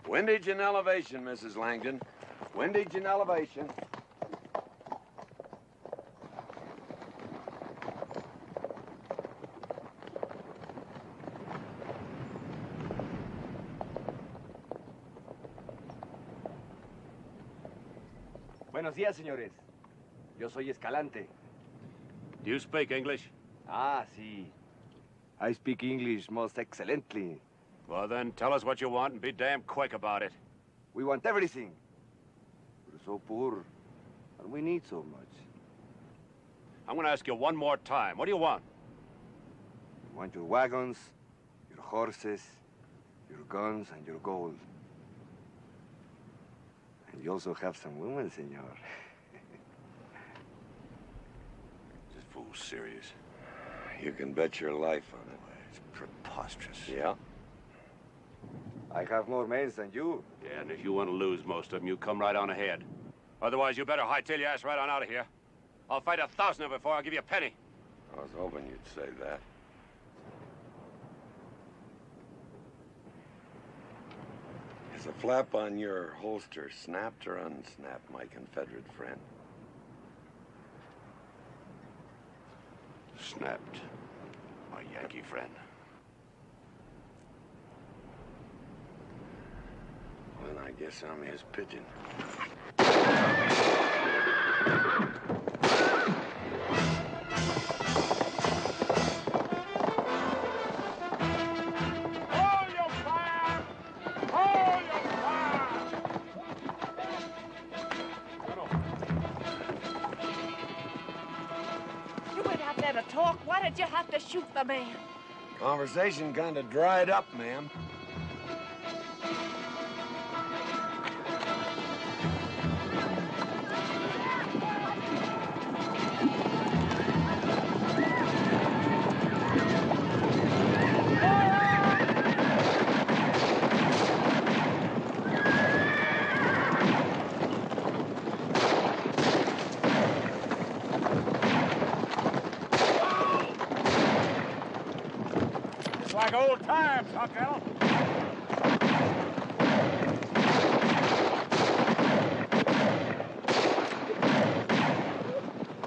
Speaker 2: Windage and elevation, Mrs. Langdon. Windage and elevation.
Speaker 14: Buenos días, señores. Yo soy Escalante.
Speaker 5: Do you speak English?
Speaker 14: Ah, sí. I speak English most excellently.
Speaker 5: Well, then, tell us what you want and be damn quick about it.
Speaker 14: We want everything. We're so poor, and we need so much.
Speaker 5: I'm going to ask you one more time. What do you want?
Speaker 14: We want your wagons, your horses, your guns, and your gold. And you also have some women, senor.
Speaker 5: This fool's serious.
Speaker 2: You can bet your life on it.
Speaker 5: It's preposterous.
Speaker 2: Yeah?
Speaker 14: I have more men than you.
Speaker 5: Yeah, and if you want to lose most of them, you come right on ahead. Otherwise, you better hightail your ass right on out of here. I'll fight 1,000 of them before I'll give you a penny.
Speaker 2: I was hoping you'd say that. Is the flap on your holster snapped or unsnapped, my Confederate friend?
Speaker 5: Snapped, my Yankee friend.
Speaker 10: I guess I'm his pigeon.
Speaker 16: Hold your fire! Hold your fire!
Speaker 7: You went out there to talk. Why did you have to shoot the man?
Speaker 2: Conversation kind of dried up, ma'am.
Speaker 12: It's like old times, huh, Colonel?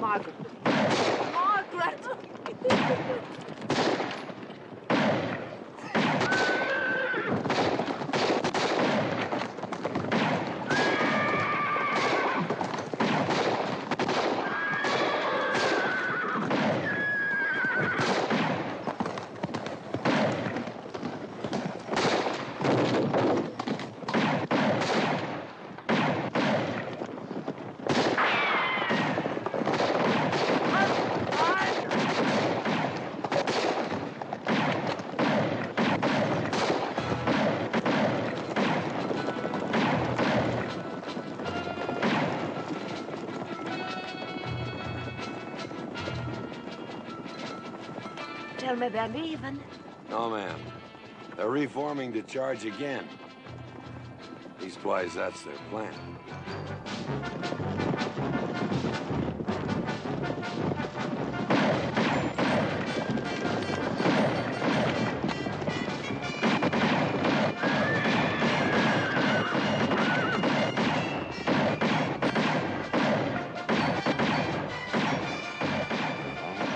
Speaker 7: Margaret. Margaret! Tell me they're leaving.
Speaker 2: No, ma'am. They're reforming to charge again. Leastwise, that's their plan.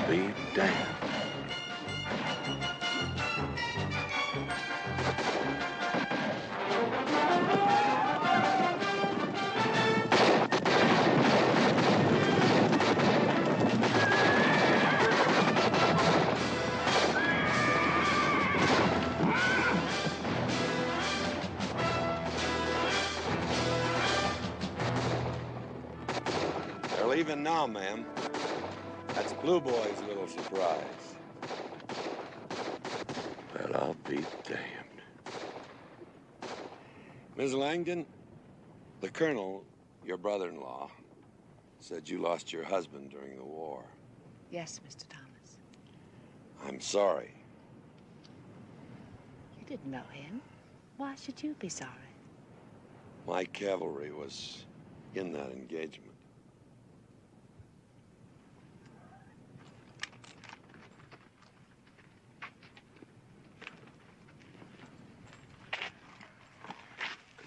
Speaker 10: Be damned.
Speaker 2: They're leaving now, ma'am. That's Blue Boy's little surprise.
Speaker 10: Well, I'll be damned.
Speaker 2: Ms. Langdon, the colonel, your brother-in-law, said you lost your husband during the war.
Speaker 7: Yes, Mr. Thomas.
Speaker 2: I'm sorry.
Speaker 7: You didn't know him. Why should you be sorry?
Speaker 2: My cavalry was in that engagement.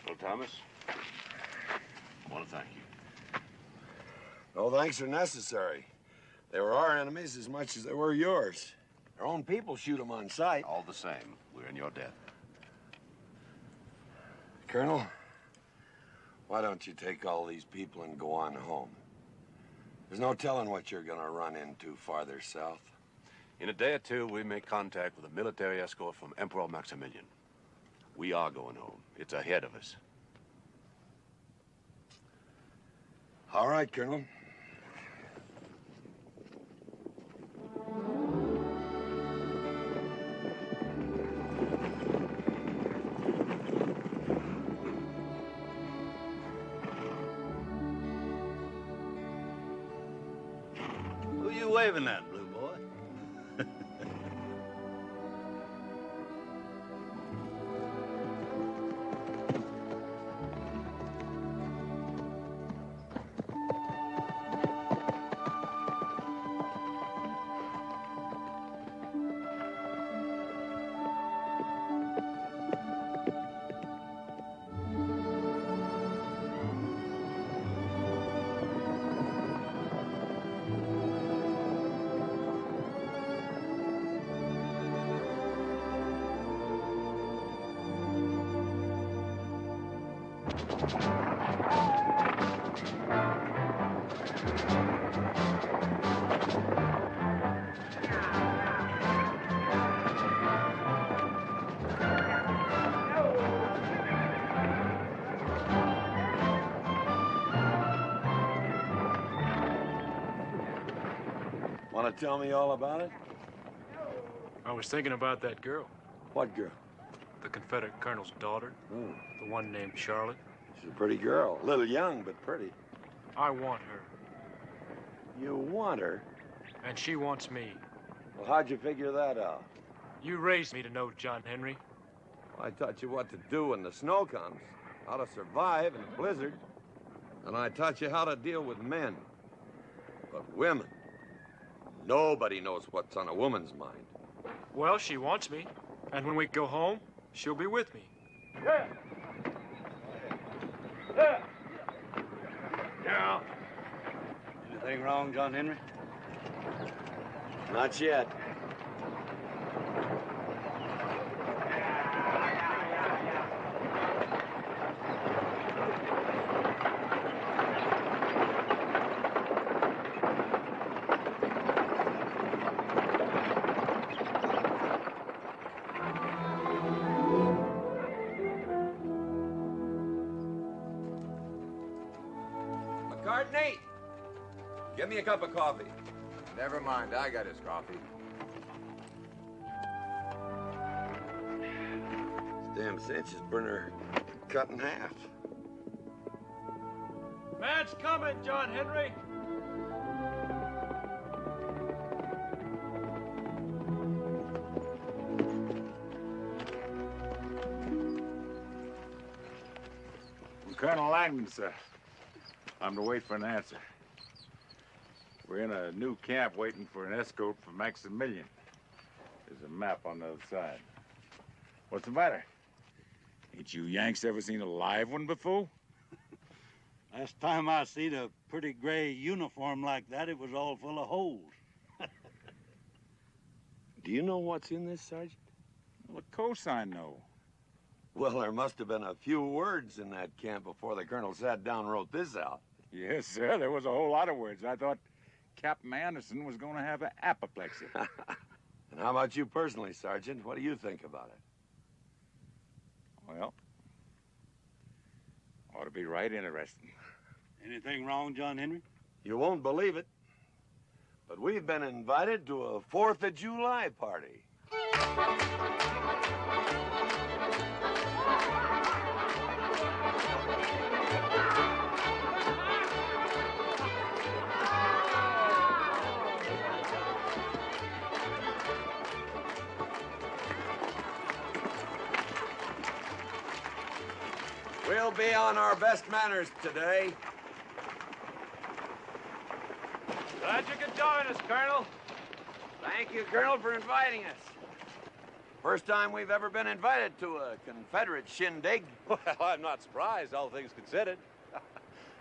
Speaker 5: Colonel Thomas, I want to thank you.
Speaker 2: No thanks are necessary. They were our enemies as much as they were yours. Their own people shoot them on sight.
Speaker 5: All the same, we're in your debt.
Speaker 2: Colonel, why don't you take all these people and go on home? There's no telling what you're gonna run into farther south.
Speaker 5: In a day or two, we make contact with a military escort from Emperor Maximilian. We are going home. It's ahead of us.
Speaker 2: All right, Colonel.
Speaker 21: Who you waving at, Blue Boy?
Speaker 2: Want to tell me all about it?
Speaker 23: I was thinking about that girl.
Speaker 2: What girl?
Speaker 23: The Confederate Colonel's daughter.
Speaker 2: Oh.
Speaker 23: The one named Charlotte.
Speaker 2: She's a pretty girl. A little young, but pretty.
Speaker 23: I want her.
Speaker 2: You want her?
Speaker 23: And she wants me.
Speaker 2: Well, how'd you figure that out?
Speaker 23: You raised me to know John Henry.
Speaker 2: Well, I taught you what to do when the snow comes, how to survive in a blizzard, and I taught you how to deal with men. But women, nobody knows what's on a woman's mind.
Speaker 23: Well, she wants me. And when we go home, she'll be with me.
Speaker 2: Yeah. Yeah.
Speaker 21: Yeah. Anything wrong, John Henry?
Speaker 2: Not yet.
Speaker 10: McCartney, get me a cup of coffee.
Speaker 9: Never mind, I got his coffee.
Speaker 2: This damn Sanchez burner cut in half.
Speaker 23: Man's coming, John Henry.
Speaker 12: Colonel Langdon, sir. I'm to wait for an answer. We're in a new camp waiting for an escort from Maximilian. There's a map on the other side. What's the matter? Ain't you Yanks ever seen a live one before?
Speaker 21: Last time I seen a pretty gray uniform like that, it was all full of holes.
Speaker 2: Do you know what's in this, Sergeant?
Speaker 12: Well, of course I know.
Speaker 2: Well, there must have been a few words in that camp before the colonel sat down and wrote this out.
Speaker 12: Yes, sir, there was a whole lot of words. I thought Captain Anderson was going to have an apoplexy.
Speaker 2: And how about you personally, Sergeant? What do you think about it?
Speaker 12: Well, ought to be right interesting.
Speaker 21: Anything wrong, John Henry?
Speaker 2: You won't believe it, but we've been invited to a 4th of July party. We'll be on our best manners today.
Speaker 23: Glad you could join us, Colonel.
Speaker 2: Thank you, Colonel, for inviting us. First time we've ever been invited to a Confederate shindig.
Speaker 5: Well, I'm not surprised, all things considered.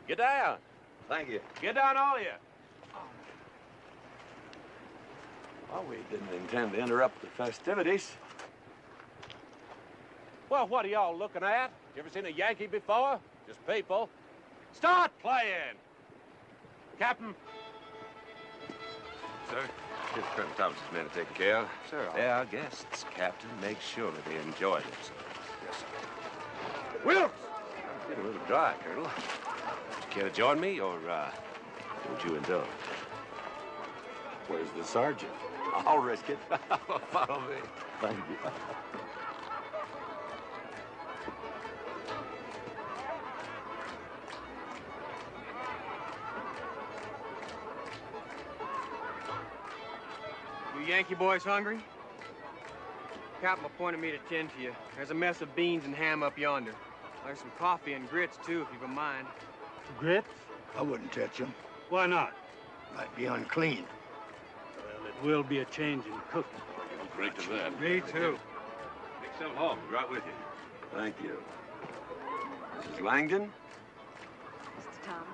Speaker 5: Get down.
Speaker 2: Thank you.
Speaker 5: Get down, all of you.
Speaker 2: Well, we didn't intend to interrupt the festivities.
Speaker 5: Well, what are y'all looking at? You ever seen a Yankee before? Just people. Start playing! Captain.
Speaker 10: Sir, here's Colonel Thomas's men to take care of.
Speaker 5: Sir,
Speaker 10: They're our guests, Captain. Make sure that they enjoy themselves. Yes, sir.
Speaker 5: Wilkes!
Speaker 10: I'm getting a little dry, Colonel. Would you care to join me, or would you indulge?
Speaker 2: Where's the sergeant? I'll risk it.
Speaker 10: Follow me.
Speaker 2: Thank you.
Speaker 8: You Yankee boys hungry? Captain appointed me to tend to you. There's a mess of beans and ham up yonder. There's some coffee and grits, too, if you don't mind.
Speaker 21: Grits?
Speaker 15: I wouldn't touch them.
Speaker 21: Why not?
Speaker 15: Might be unclean.
Speaker 21: Well, it will be a change in cooking.
Speaker 16: Drink to that.
Speaker 21: Me too.
Speaker 16: Take some home. Right with you.
Speaker 2: Thank you. Mrs. Langdon?
Speaker 7: Mr. Thomas?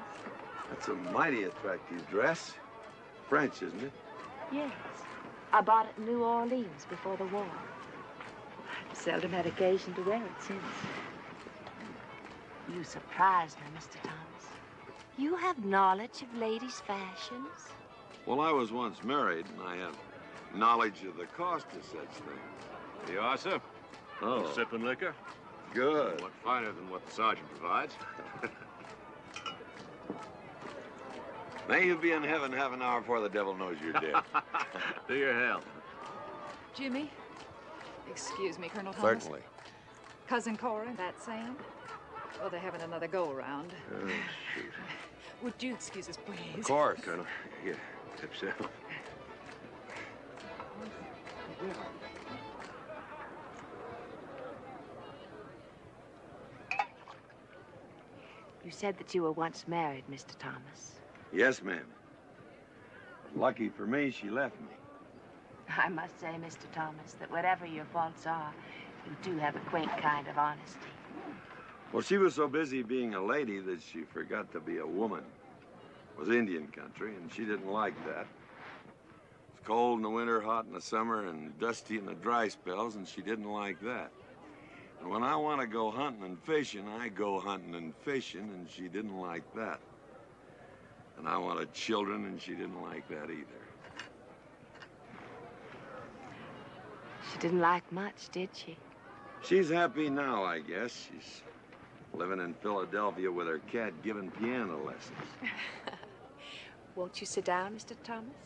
Speaker 2: That's a mighty attractive dress. French, isn't it?
Speaker 7: Yes. I bought it in New Orleans before the war. I've seldom had occasion to wear it since. You surprise me, Mr. Thomas. You have knowledge of ladies' fashions?
Speaker 2: Well, I was once married, and I have knowledge of the cost of such things.
Speaker 10: Here you are, sir.
Speaker 2: Oh.
Speaker 10: Sipping liquor.
Speaker 2: Good.
Speaker 10: What finer than what the sergeant provides.
Speaker 2: May you be in heaven half an hour before the devil knows you're dead.
Speaker 10: To your health.
Speaker 17: Jimmy, excuse me, Colonel Thomas.
Speaker 2: Certainly.
Speaker 17: Cousin Cora, that Sam? Well, they're having another go-around.
Speaker 10: Oh, shoot.
Speaker 17: Would you excuse us, please?
Speaker 2: Of course.
Speaker 10: Colonel, here, tip yourself.
Speaker 7: You said that you were once married, Mr. Thomas.
Speaker 2: Yes, ma'am. Lucky for me, she left me.
Speaker 7: I must say, Mr. Thomas, that whatever your faults are, you do have a quaint kind of honesty.
Speaker 2: Well, she was so busy being a lady that she forgot to be a woman. It was Indian country, and she didn't like that. It's cold in the winter, hot in the summer, and dusty in the dry spells, and she didn't like that. And when I want to go hunting and fishing, I go hunting and fishing, and she didn't like that. And I wanted children, and she didn't like that either.
Speaker 7: She didn't like much, did she?
Speaker 2: She's happy now, I guess. She's living in Philadelphia with her cat giving piano lessons.
Speaker 7: Won't you sit down, Mr. Thomas?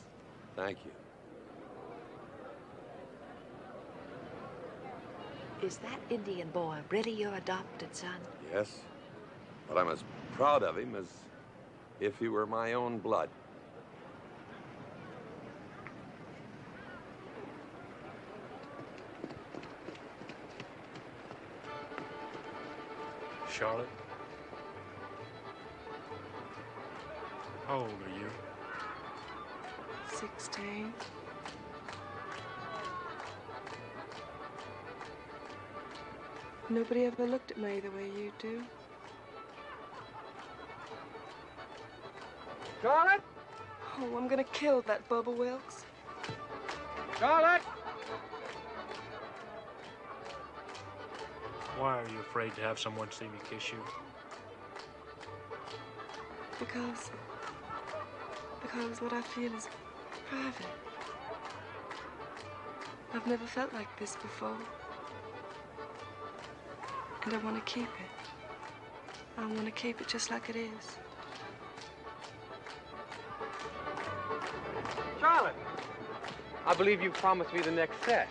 Speaker 2: Thank you.
Speaker 7: Is that Indian boy really your adopted son?
Speaker 2: Yes, but I'm as proud of him as if he were my own blood.
Speaker 23: Charlotte? How old are you?
Speaker 19: 16. Nobody ever looked at me the way you do.
Speaker 8: Charlotte?
Speaker 19: Oh, I'm gonna kill that Bubba Wilkes.
Speaker 8: Charlotte?
Speaker 23: Why are you afraid to have someone see me kiss you?
Speaker 19: Because what I feel is private. I've never felt like this before. And I want to keep it. I want to keep it just like it is.
Speaker 8: Charlotte, I believe you promised me the next set.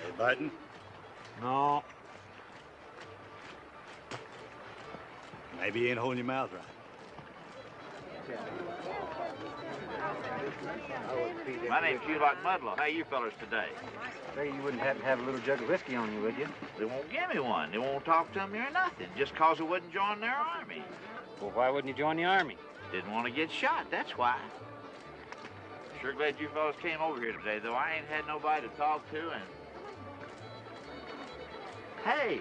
Speaker 22: Hey, biting? No. Maybe you ain't holding your mouth right.
Speaker 20: My name's Hugh Mudlow. How you fellas today?
Speaker 24: Say, you wouldn't happen to have a little jug of whiskey on you, would you?
Speaker 20: They won't give me one. They won't talk to me or nothing, just 'cause I wouldn't join their army.
Speaker 24: Well, why wouldn't you join the army?
Speaker 20: Didn't want to get shot, that's why. Sure glad you fellas came over here today, though I ain't had nobody to talk to, and... Hey!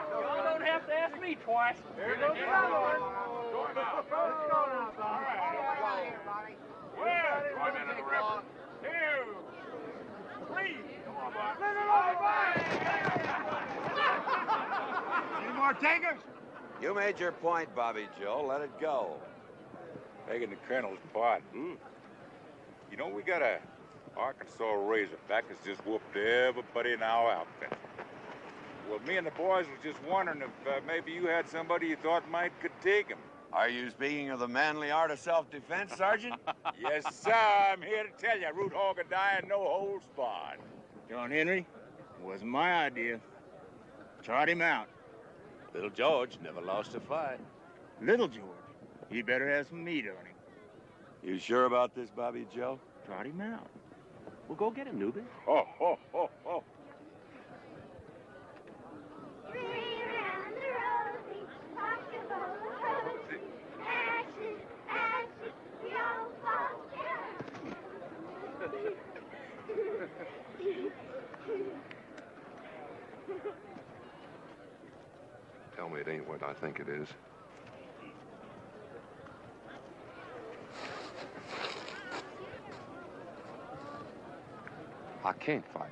Speaker 8: Y'all don't have to ask me twice. Here goes another one. Let's go now, Bob. All right. Well, join me in the river. 2, 3. Come on, Bob.
Speaker 2: Any more takers? You made your point, Bobby Joe. Let it go.
Speaker 12: Taking the colonel's part. You know, we got a Arkansas Razorback that's just whooped everybody in our outfit. Well, me and the boys was just wondering if maybe you had somebody you thought could take him.
Speaker 2: Are you speaking of the manly art of self-defense, Sergeant?
Speaker 12: Yes, sir. I'm here to tell you, root hog and die and no holds barred.
Speaker 22: John Henry, wasn't my idea. Trot him out.
Speaker 10: Little George never lost a fight.
Speaker 22: Little George, he better have some meat on him.
Speaker 2: You sure about this, Bobby Joe?
Speaker 22: Trot him out.
Speaker 10: Well, go get him, newbie.
Speaker 12: Ho, ho, ho, ho.
Speaker 10: Tell me it ain't what I think it is. I can't fight.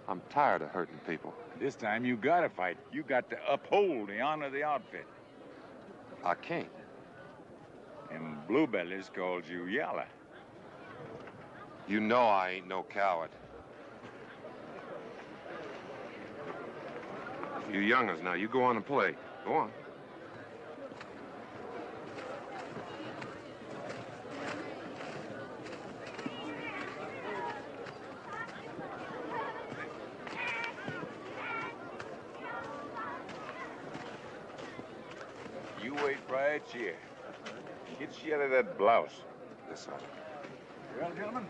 Speaker 10: I'm tired of hurting people.
Speaker 12: This time you gotta fight. You got to uphold the honor of the outfit.
Speaker 10: I can't.
Speaker 12: And Bluebellies called you Yalla.
Speaker 10: You know I ain't no coward. You young'uns now, you go on and play. Go on.
Speaker 12: You wait right here. Get you out of that blouse.
Speaker 10: Yes, sir.
Speaker 12: Well, gentlemen,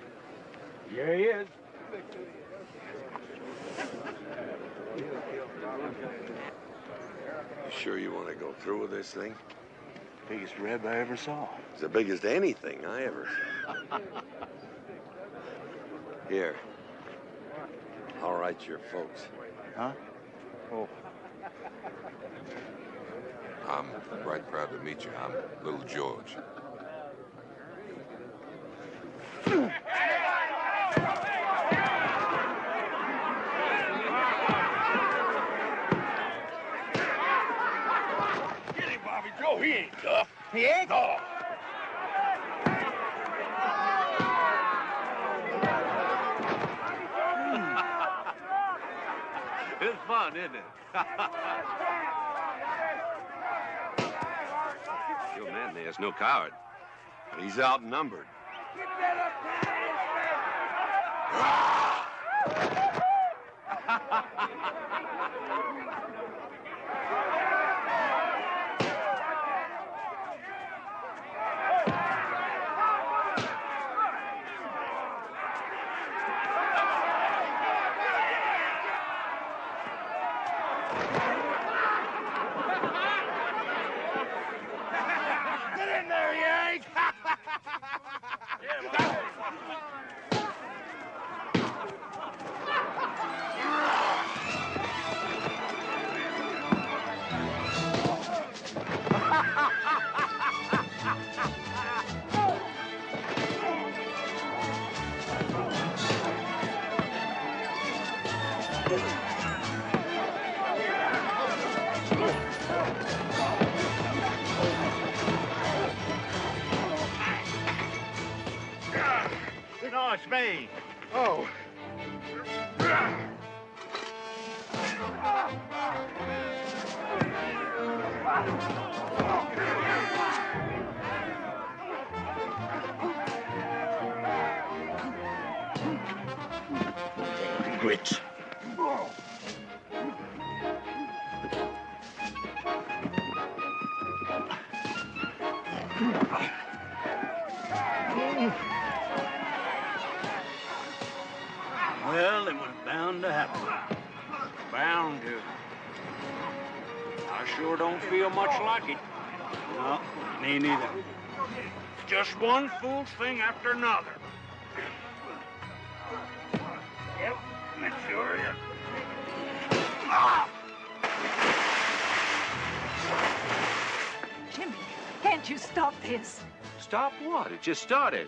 Speaker 12: here he is.
Speaker 2: You sure you want to go through with this thing?
Speaker 16: Biggest reb I ever saw.
Speaker 2: It's the biggest anything I ever saw. Here. I'll write your folks.
Speaker 16: Huh? Oh.
Speaker 10: I'm right proud to meet you. I'm Little George.
Speaker 16: Get him, Bobby Joe. He ain't tough.
Speaker 8: He ain't?
Speaker 16: No.
Speaker 5: It's fun, isn't it? Your man there's no coward.
Speaker 2: But he's outnumbered.
Speaker 16: Get in there, Yank! No, it's me.
Speaker 2: Oh.
Speaker 16: Grits.
Speaker 21: Well, it was bound to happen. Bound to. I sure don't feel much like it. No, me neither. Just one fool thing after another. Yep, that's sure is.
Speaker 17: Jimmy, can't you stop this?
Speaker 5: Stop what? It just started.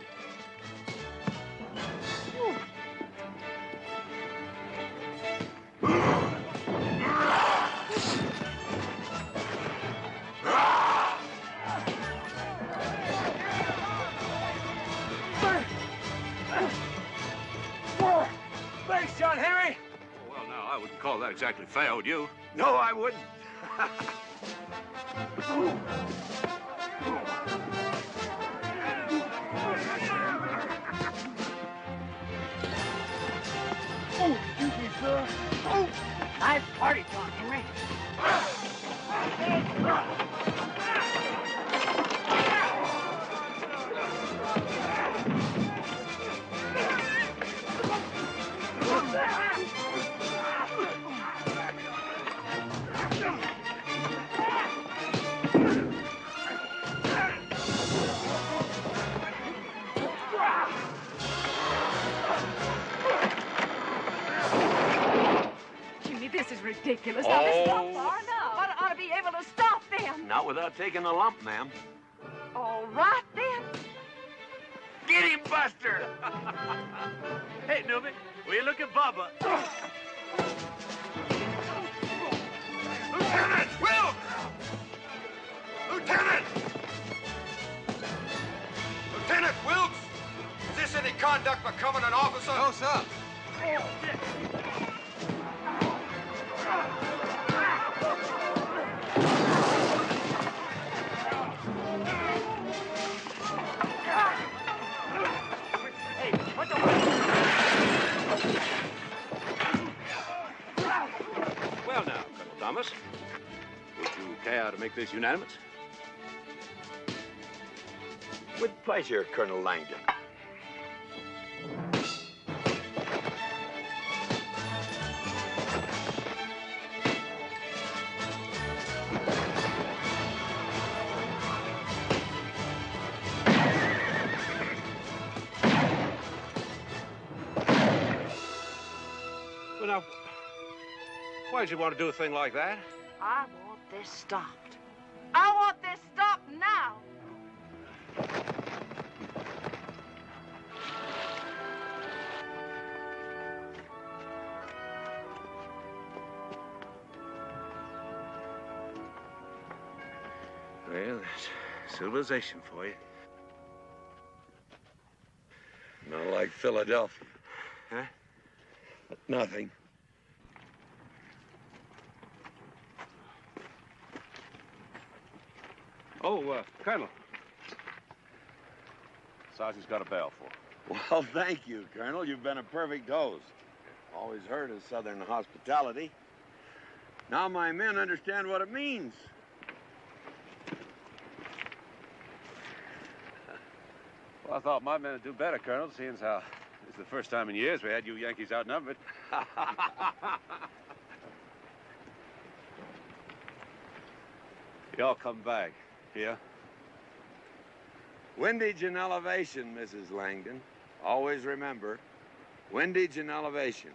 Speaker 16: Thanks, John Henry.
Speaker 5: Oh, well, now, I wouldn't call that exactly fair, would you?
Speaker 2: No, I wouldn't.
Speaker 16: Oh, excuse me, sir. Oh.
Speaker 17: Nice party, John Henry. Jimmy, this is ridiculous. Now, this is not far enough.
Speaker 8: I ought to be able
Speaker 1: gonna stop them.
Speaker 2: Not without taking a lump, ma'am.
Speaker 1: All right, then.
Speaker 21: Get him, Buster! Hey, Newbie, will you look at Bubba?
Speaker 16: Lieutenant! Will! Lieutenant!
Speaker 3: Lieutenant Wilkes! Is this any conduct becoming an officer? No, sir.
Speaker 5: Well, now, Colonel Thomas, would you care to make this unanimous?
Speaker 2: With pleasure, Colonel Langdon.
Speaker 5: Well, now, why'd you want to do a thing like that?
Speaker 1: I want this stopped. I want this stopped now.
Speaker 5: Well, that's civilization for you.
Speaker 2: Not like Philadelphia.
Speaker 5: Huh?
Speaker 2: Nothing.
Speaker 5: Oh, Colonel. Sergeant's got a bell for.
Speaker 2: Well, thank you, Colonel. You've been a perfect host. Always heard of Southern hospitality. Now my men understand what it means.
Speaker 5: Well, I thought my men would do better, Colonel, seeing as how it's the first time in years we had you Yankees outnumbered. Y'all come back, yeah?
Speaker 2: Windage and elevation, Mrs. Langdon. Always remember, windage and elevation.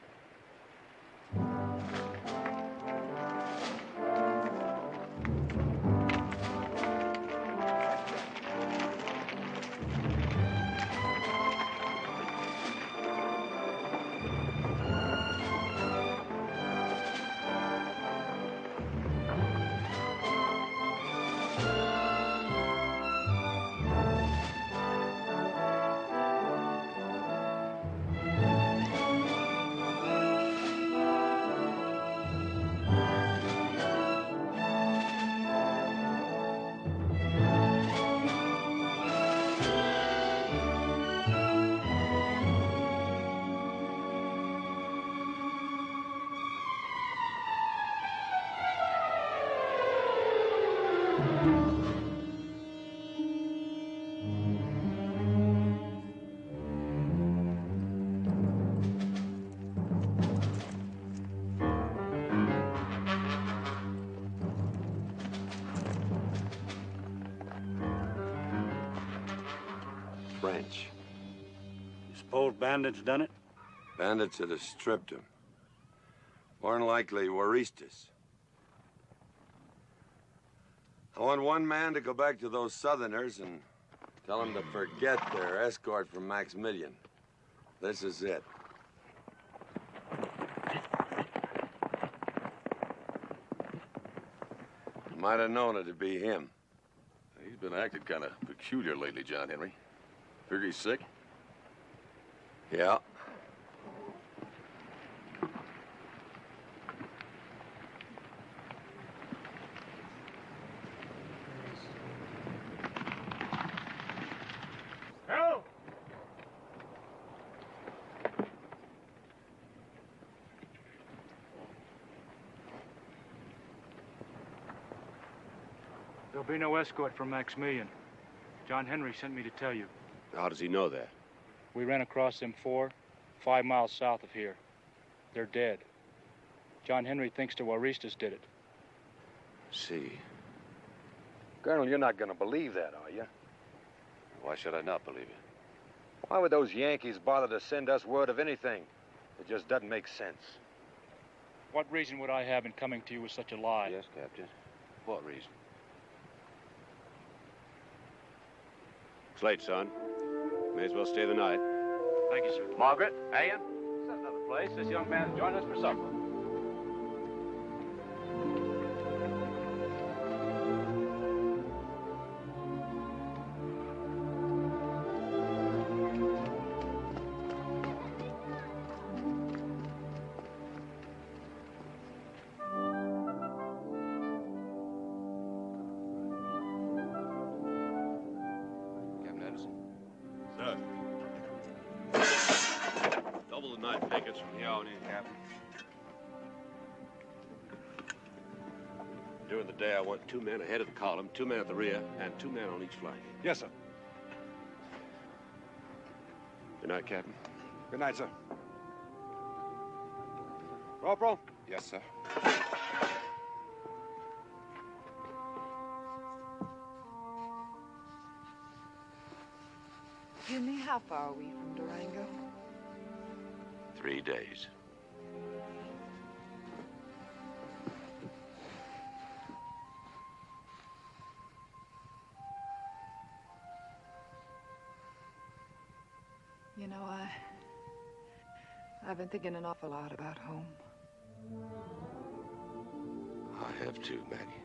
Speaker 2: French.
Speaker 22: You suppose bandits done it?
Speaker 2: Bandits that have stripped him. More than likely, Waristas. I want one man to go back to those Southerners and tell them to forget their escort from Maximilian. This is it. Might have known it'd be him.
Speaker 16: He's been acting kind of peculiar lately, John Henry. Figure he's sick?
Speaker 2: Yeah.
Speaker 23: Help! There'll be no escort from Maximilian. John Henry sent me to tell you.
Speaker 5: How does he know that?
Speaker 23: We ran across them 5 miles south of here. They're dead. John Henry thinks the Waristas did it.
Speaker 5: See.
Speaker 10: Colonel, you're not going to believe that, are you?
Speaker 5: Why should I not believe you?
Speaker 10: Why would those Yankees bother to send us word of anything? It just doesn't make sense.
Speaker 23: What reason would I have in coming to you with such a lie?
Speaker 5: Yes, Captain.
Speaker 10: What reason? It's late, son. May as well stay the night.
Speaker 23: Thank you, sir.
Speaker 5: Margaret, Ann, set another place. This young man's joined us for supper.
Speaker 10: Captain Anderson. Sir. Double the night pickets from here on in, Captain. During the day, I want 2 men ahead of the column, 2 men at the rear, and 2 men on each flank.
Speaker 3: Yes, sir.
Speaker 10: Good night, Captain.
Speaker 3: Good night, sir. Corporal?
Speaker 10: Yes, sir.
Speaker 17: Jimmy, how far are we from Durango?
Speaker 10: 3 days.
Speaker 17: You know, I've been thinking an awful lot about home.
Speaker 10: I have too, Maggie.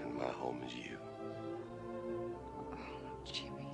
Speaker 10: And my home is you.
Speaker 17: Oh, Jimmy.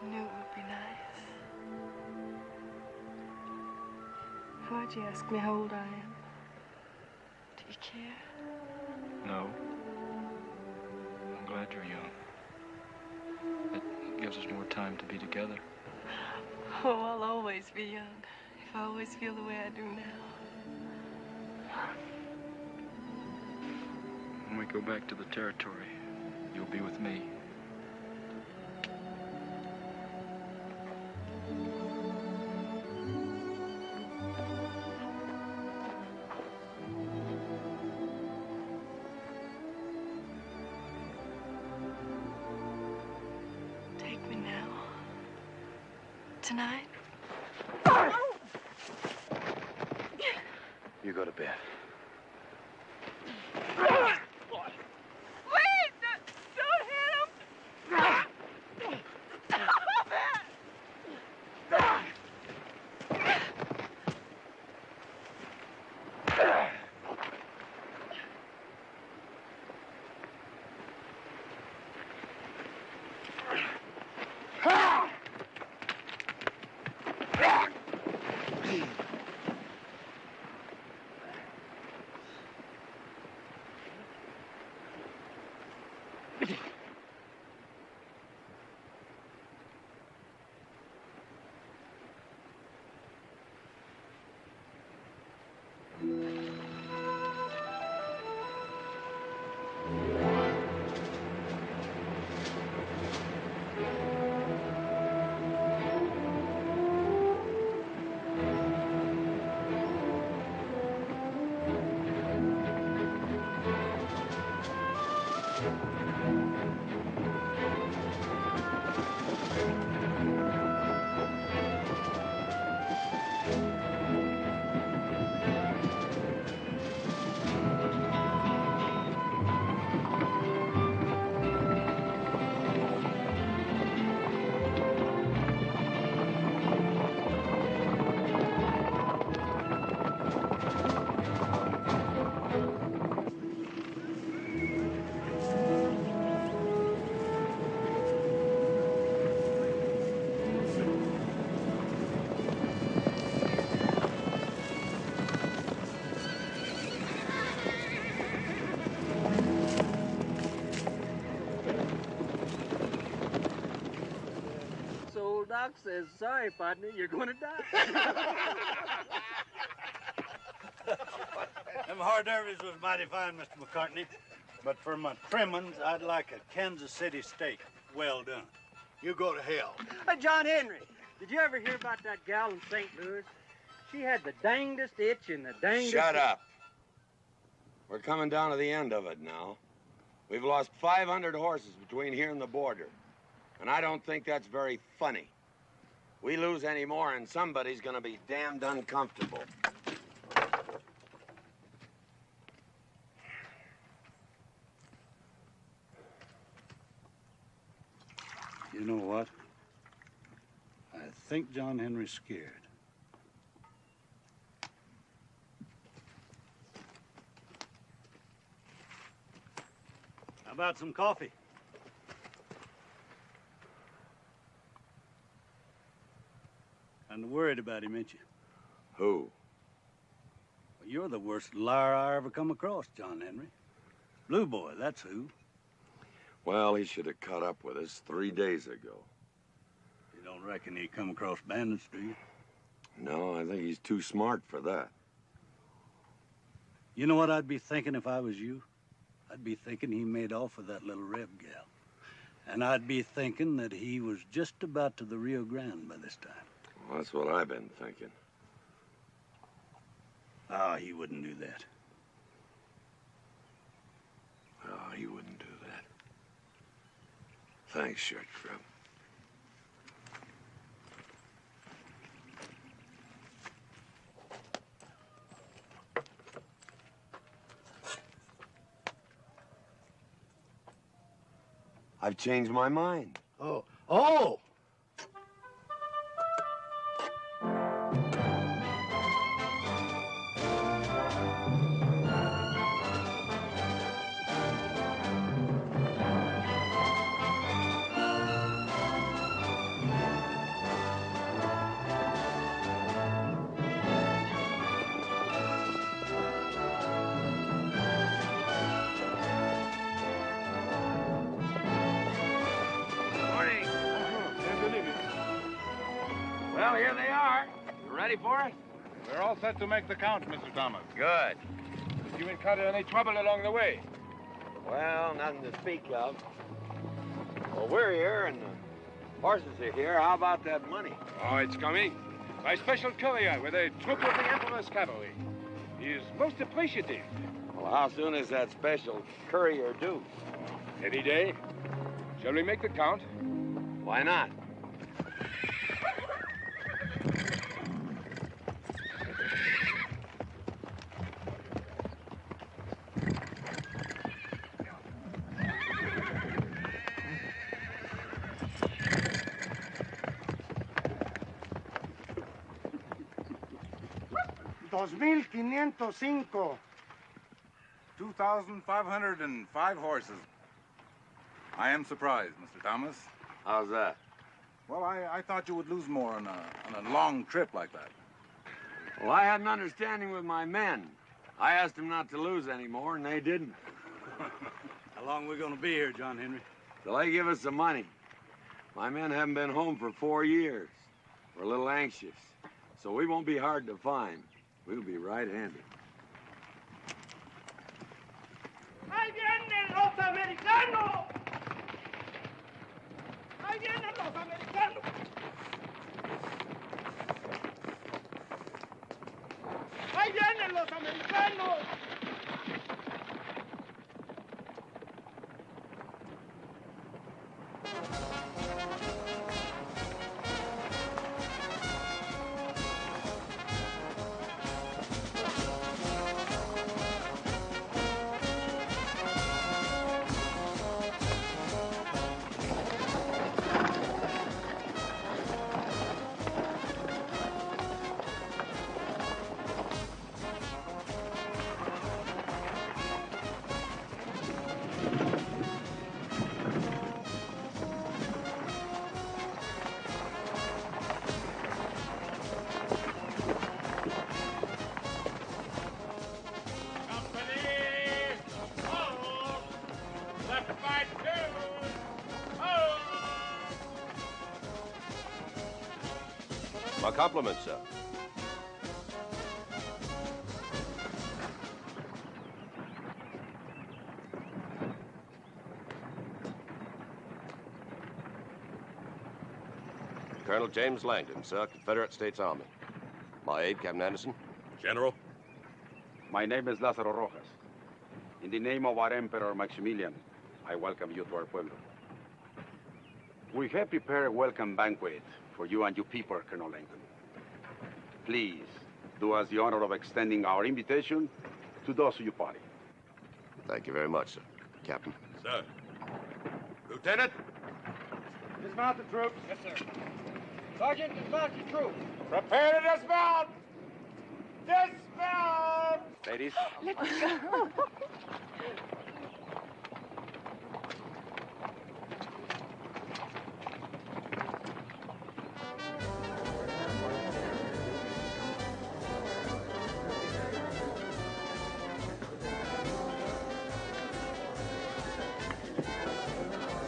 Speaker 19: I knew it would be nice. Why'd you ask me how old I am? Do you care?
Speaker 23: No. I'm glad you're young. It gives us more time to be together.
Speaker 19: Oh, I'll always be young, if I always feel the way I do now.
Speaker 23: When we go back to the territory, you'll be with me.
Speaker 19: Take me now. Tonight?
Speaker 10: You go to bed.
Speaker 19: Please, don't hit him! Stop it!
Speaker 21: Doc says, sorry, partner, you're going to die.
Speaker 4: Them hors d'oeuvres was mighty fine, Mr. McCartney. But for my trimmings, I'd like a Kansas City steak. Well done.
Speaker 21: You go to hell. Hey, John Henry, did you ever hear about that gal in St. Louis? She had the dangdest itch in the dangdest...
Speaker 2: Shut up. We're coming down to the end of it now. We've lost 500 horses between here and the border. And I don't think that's very funny. We lose any more and somebody's gonna be damned uncomfortable.
Speaker 4: You know what? I think John Henry's scared. How about some coffee? Kind of worried about him, ain't you?
Speaker 2: Who?
Speaker 4: Well, you're the worst liar I ever come across, John Henry. Blue Boy, that's who.
Speaker 2: Well, he should have caught up with us 3 days ago.
Speaker 4: You don't reckon he come across bandits, do you?
Speaker 2: No, I think he's too smart for that.
Speaker 4: You know what I'd be thinking if I was you? I'd be thinking he made off with that little Reb gal. And I'd be thinking that he was just about to the Rio Grande by this time.
Speaker 2: Well, that's what I've been thinking.
Speaker 4: Oh, he wouldn't do that.
Speaker 2: Oh, he wouldn't do that. Thanks, Shirt Crib. I've changed my mind.
Speaker 21: Oh. Oh!
Speaker 3: Well, here they are. You ready for it?
Speaker 16: We're all set to make the count, Mr. Thomas.
Speaker 3: Good.
Speaker 16: Did you encounter any trouble along the way?
Speaker 2: Well, nothing to speak of. Well, we're here and the horses are here. How about that money?
Speaker 16: Oh, it's coming. By special courier with a troop of the Emperor's cavalry. He is most appreciative.
Speaker 2: Well, how soon is that special courier due?
Speaker 16: Any day. Shall we make the count?
Speaker 2: Why not?
Speaker 21: $2,505.
Speaker 12: 2,505 horses. I am surprised, Mr. Thomas.
Speaker 2: How's that?
Speaker 12: Well, I thought you would lose more on a long trip like that.
Speaker 2: Well, I had an understanding with my men. I asked them not to lose any more, and they didn't.
Speaker 4: How long are we going to be here, John Henry?
Speaker 2: Till they give us the money. My men haven't been home for 4 years. We're a little anxious, so we won't be hard to find. We'll be right-handed.
Speaker 21: ¡Ahí vienen los americanos! ¡Ahí vienen los americanos! ¡Ahí vienen los americanos!
Speaker 10: My compliments, sir. Colonel James Langdon, sir, Confederate States Army. My aide, Captain Anderson.
Speaker 6: General? My name is Lázaro Rojas. In the name of our Emperor Maximilian, I welcome you to our pueblo. We have prepared a welcome banquet for you and your people, Colonel Langdon. Please, do us the honor of extending our invitation to those of your party.
Speaker 10: Thank you very much, sir. Captain.
Speaker 6: Sir.
Speaker 3: Lieutenant?
Speaker 23: Dismount the troops. Yes, sir. Sergeant, dismount your troops.
Speaker 12: Prepare to dismount! Dismount!
Speaker 10: Ladies.
Speaker 19: Let's go.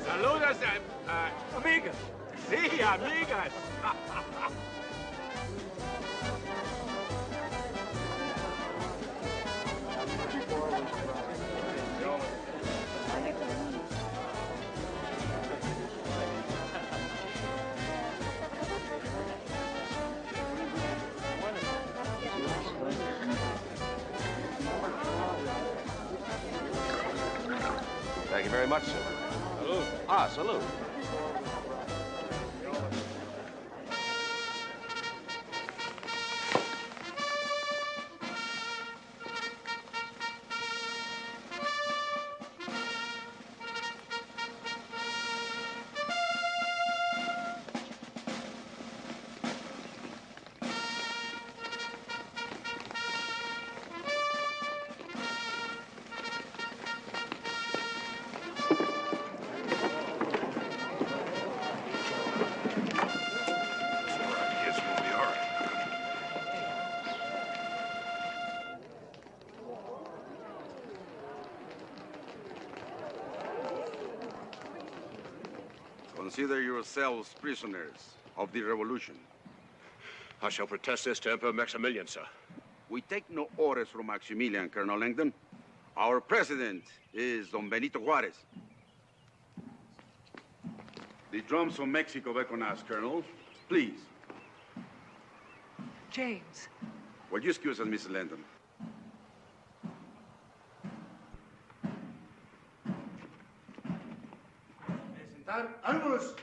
Speaker 16: Saludos, amigas. Sí, amigas.
Speaker 10: Thank you very much, sir. Salute. Ah, salute.
Speaker 6: Consider yourselves prisoners of the revolution.
Speaker 10: I shall protest this to Emperor Maximilian, sir.
Speaker 6: We take no orders from Maximilian, Colonel Langdon. Our president is Don Benito Juarez. The drums from Mexico beckon us, Colonel. Please.
Speaker 19: James.
Speaker 6: Will you excuse us, Mrs. Langdon?
Speaker 15: Armos!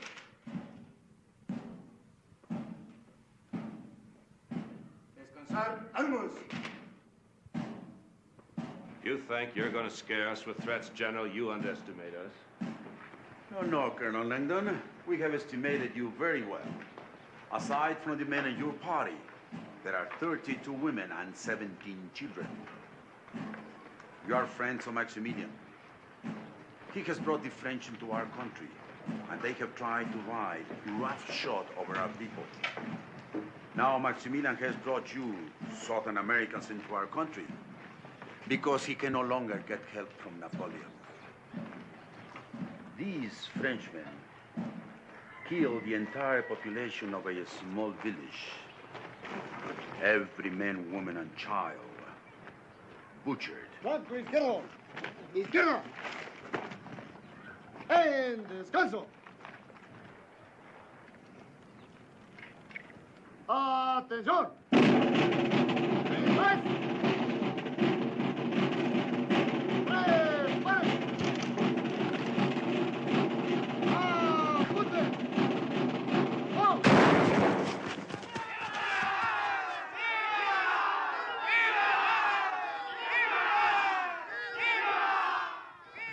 Speaker 15: Descansar, armos!
Speaker 5: You think you're going to scare us with threats, General? You underestimate us.
Speaker 6: No, Colonel Langdon. We have estimated you very well. Aside from the men in your party, there are 32 women and 17 children. You are friends of Maximilian. He has brought the French into our country, and they have tried to ride roughshod over our people. Now Maximilian has brought you, Southern Americans, into our country because he can no longer get help from Napoleon. These Frenchmen killed the entire population of a small village. Every man, woman, and child butchered.
Speaker 11: Blanco, izquierdo. Izquierdo. En descanso. Atención.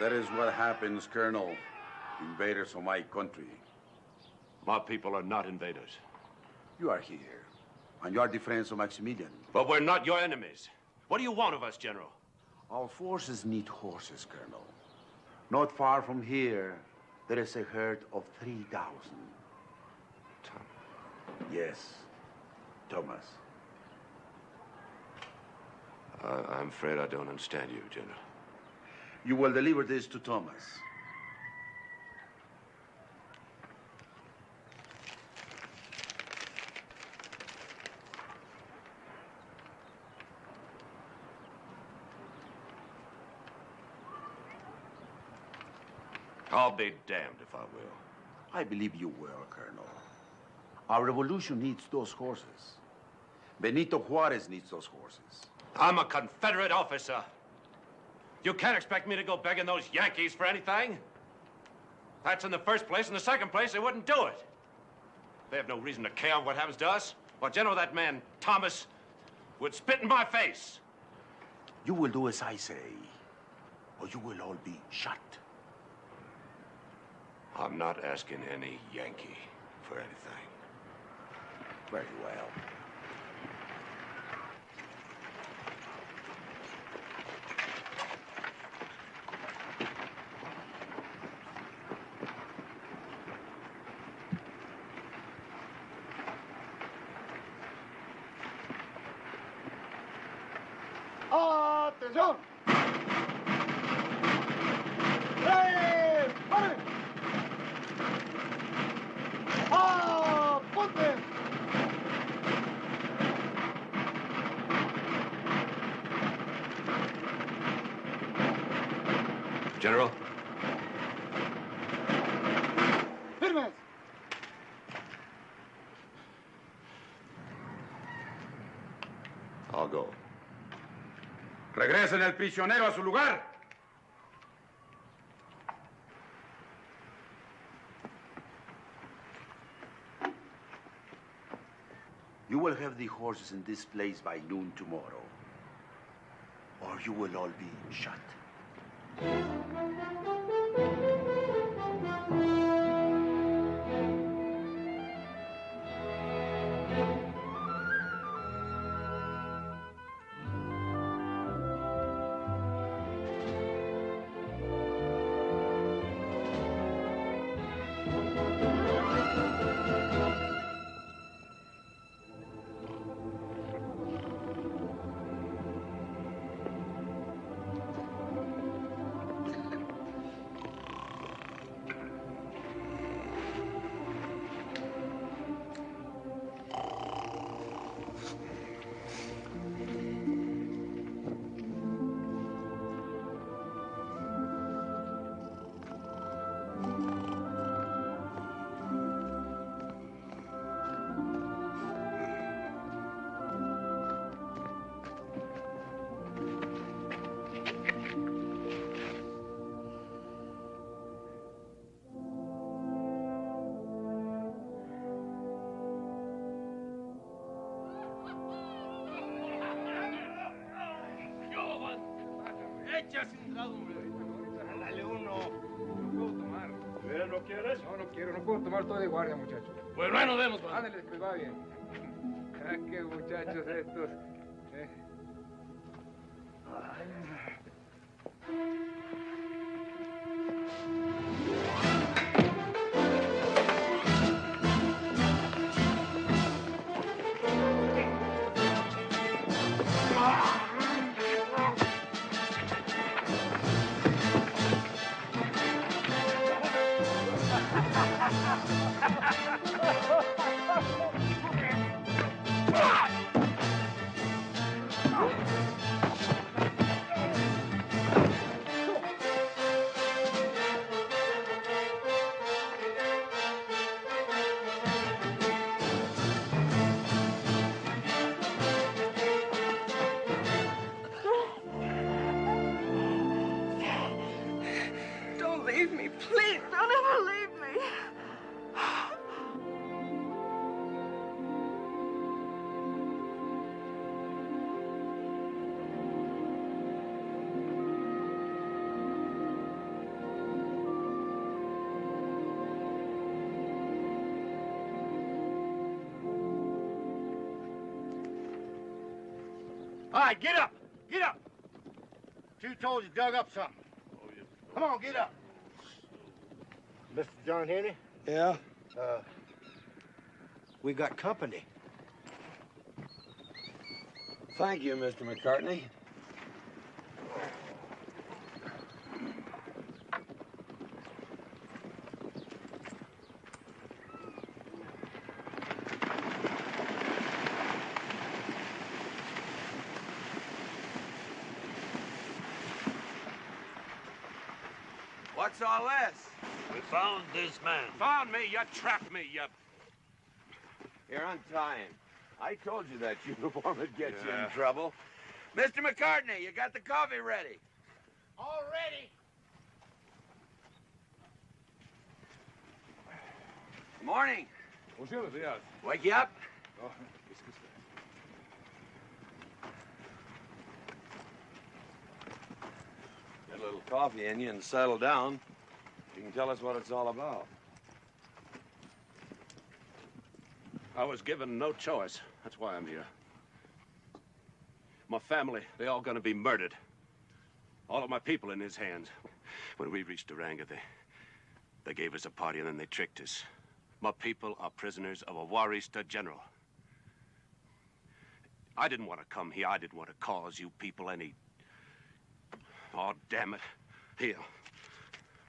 Speaker 6: That is what happens, Colonel. Invaders of my country.
Speaker 5: My people are not invaders.
Speaker 6: You are here, and you are the friends of Maximilian.
Speaker 5: But we're not your enemies. What do you want of us, General?
Speaker 6: Our forces need horses, Colonel. Not far from here, there is a herd of 3,000. Yes, Thomas.
Speaker 10: I'm afraid I don't understand you, General.
Speaker 6: You will deliver this to Thomas.
Speaker 10: I'll be damned if I will.
Speaker 6: I believe you will, Colonel. Our revolution needs those horses. Benito Juarez needs those horses.
Speaker 5: I'm a Confederate officer. You can't expect me to go begging those Yankees for anything. That's in the first place. In the second place, they wouldn't do it. They have no reason to care what happens to us. Well, General, that man, Thomas, would spit in my face.
Speaker 6: You will do as I say, or you will all be shot.
Speaker 10: I'm not asking any Yankee for anything.
Speaker 6: Very well.
Speaker 11: Atención. ¡Eh! ¡Paren! ¡Apunten!
Speaker 10: General?
Speaker 11: ¡Firmes!
Speaker 10: I'll go.
Speaker 6: Regresen el prisionero a su lugar. You will have the horses in this place by noon tomorrow, or you will all be shot.
Speaker 23: Dale uno. No puedo tomar. ¿No quieres? No, no quiero. No puedo tomar, estoy de guardia, muchacho.
Speaker 8: Pues bueno, nos vemos, man.
Speaker 23: Ándale, que va bien. Ah, qué muchachos estos.
Speaker 19: Don't leave me, please. Don't ever leave me.
Speaker 11: All right, get up. Get up. Two told you dug up something. Come on, get up.
Speaker 15: Mr. John Henry?
Speaker 11: Yeah?
Speaker 15: We got company.
Speaker 2: Thank you, Mr. McCartney. What's all this?
Speaker 21: We found this man.
Speaker 10: Found me, you trapped me, you...
Speaker 2: Here, untie him. I told you that uniform would get you
Speaker 10: Yeah.
Speaker 2: in trouble.
Speaker 20: Mr. McCartney, you got the coffee ready?
Speaker 11: All ready.
Speaker 2: Morning.
Speaker 12: Bonjour, Diaz.
Speaker 20: Wake you up?
Speaker 12: Oh,
Speaker 2: Get a little coffee in you and settle down. You can tell us what it's all about.
Speaker 5: I was given no choice. That's why I'm here. My family, they all gonna be murdered. All of my people in his hands. When we reached Duranga, they gave us a party and then they tricked us. My people are prisoners of a Warista general. I didn't want to come here. I didn't want to cause you people any... Oh, damn it. Here,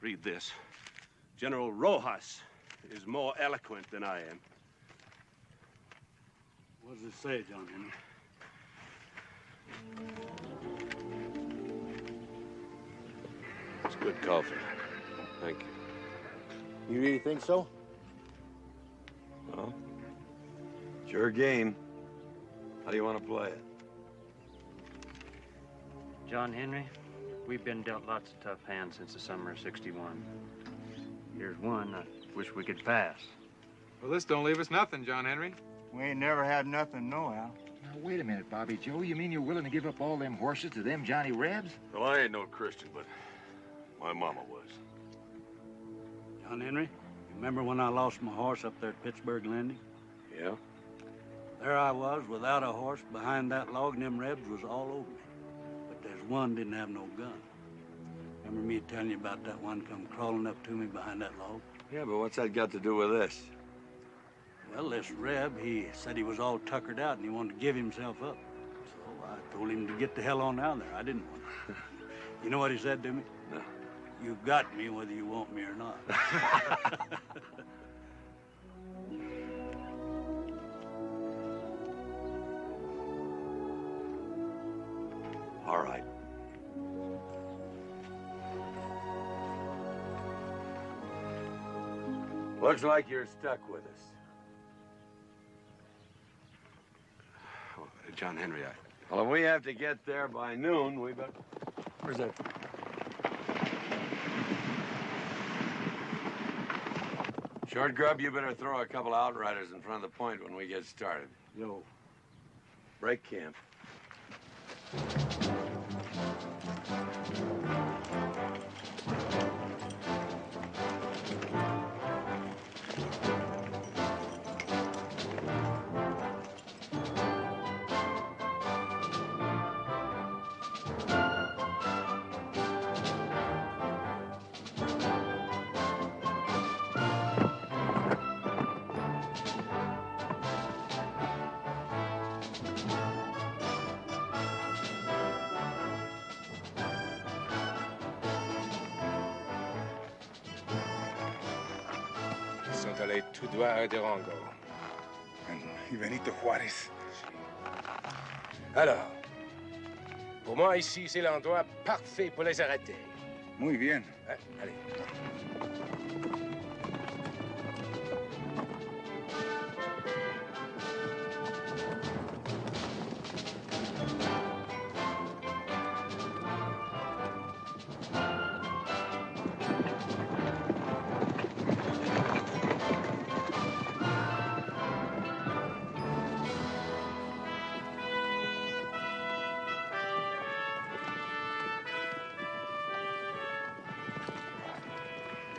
Speaker 5: read this. General Rojas is more eloquent than I am.
Speaker 4: What does it say, John Henry?
Speaker 10: It's good coffee. Thank you.
Speaker 11: You really think so?
Speaker 2: Well, it's your game. How do you want to play it?
Speaker 24: John Henry, we've been dealt lots of tough hands since the summer of '61. Here's one I wish we could pass.
Speaker 9: Well, this don't leave us nothing, John Henry.
Speaker 11: We ain't never had nothing, no, Al.
Speaker 13: Now, wait a minute, Bobby Joe. You mean you're willing to give up all them horses to them Johnny Rebs?
Speaker 10: Well, I ain't no Christian, but my mama was.
Speaker 4: John Henry, you remember when I lost my horse up there at Pittsburgh Landing?
Speaker 10: Yeah?
Speaker 4: There I was, without a horse, behind that log, and them Rebs was all over me. But there's one didn't have no gun. Remember me telling you about that one come crawling up to me behind that log?
Speaker 2: Yeah, but what's that got to do with this?
Speaker 4: Well, this Reb, he said he was all tuckered out and he wanted to give himself up. So I told him to get the hell on out of there. I didn't want to. You know what he said to me?
Speaker 2: No.
Speaker 4: You got me whether you want me or not.
Speaker 2: All right. Looks like you're stuck with us.
Speaker 5: John Henry,
Speaker 2: Well, if we have to get there by noon, we better... Where's that? Short Grub, you better throw a couple outriders in front of the point when we get started.
Speaker 4: Yo.
Speaker 2: Break camp.
Speaker 14: Ils sont allés tout droit à Durango.
Speaker 18: Y Benito Juárez.
Speaker 14: Alors, pour moi, ici, c'est l'endroit parfait pour les arrêter.
Speaker 18: Muy bien.
Speaker 14: Ouais, allez.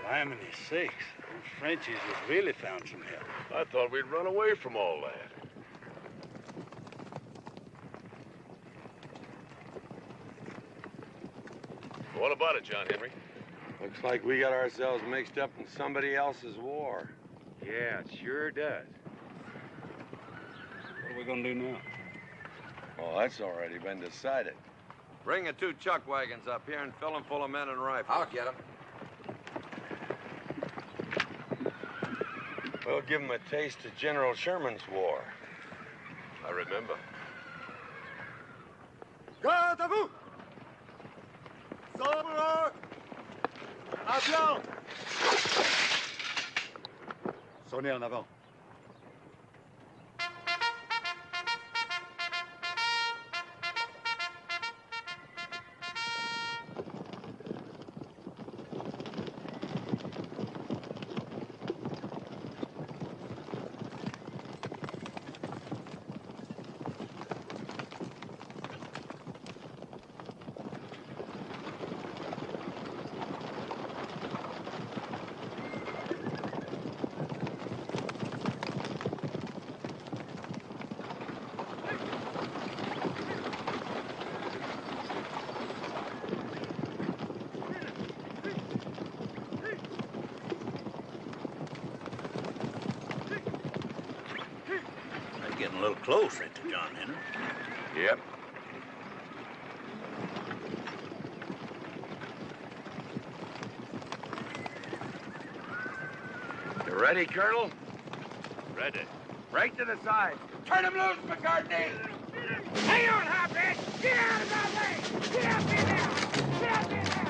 Speaker 4: Blimey sakes, those Frenchies have really found some help.
Speaker 10: I thought we'd run away from all that. What about it, John Henry?
Speaker 2: Looks like we got ourselves mixed up in somebody else's war.
Speaker 24: Yeah, it sure does.
Speaker 4: What are we gonna do now?
Speaker 2: Well, that's already been decided. Bring the 2 chuck wagons up here and fill them full of men and rifles.
Speaker 20: I'll get them.
Speaker 2: We'll give them a taste of General Sherman's war.
Speaker 10: I remember.
Speaker 11: Garde à vous! Sobre! Avion! Sonnez en avant.
Speaker 1: Getting a little close, ain't you, John Henry?
Speaker 12: Yep. You ready, Colonel?
Speaker 10: Ready.
Speaker 12: Break to the side. Turn him loose, McCartney!
Speaker 11: Hang on, Hophead! Get out of my way! Get up in there! Get up in there!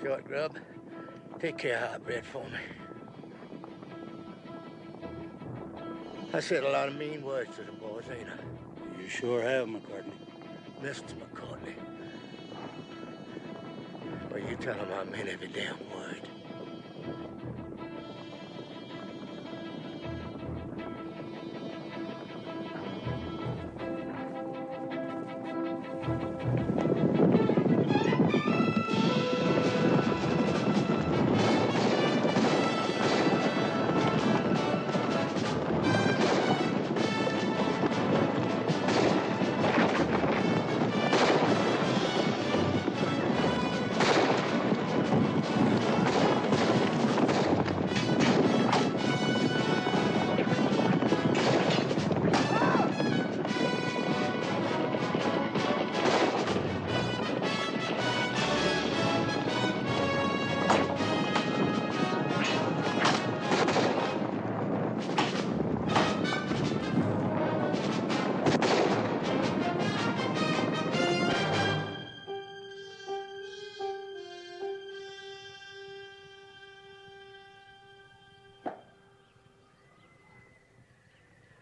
Speaker 7: Short grub, take care of hot bread for me. I said a lot of mean words to the boys, ain't I?
Speaker 4: You sure have, McCartney.
Speaker 7: Mr. McCartney. Well, you tell him I meant every damn word.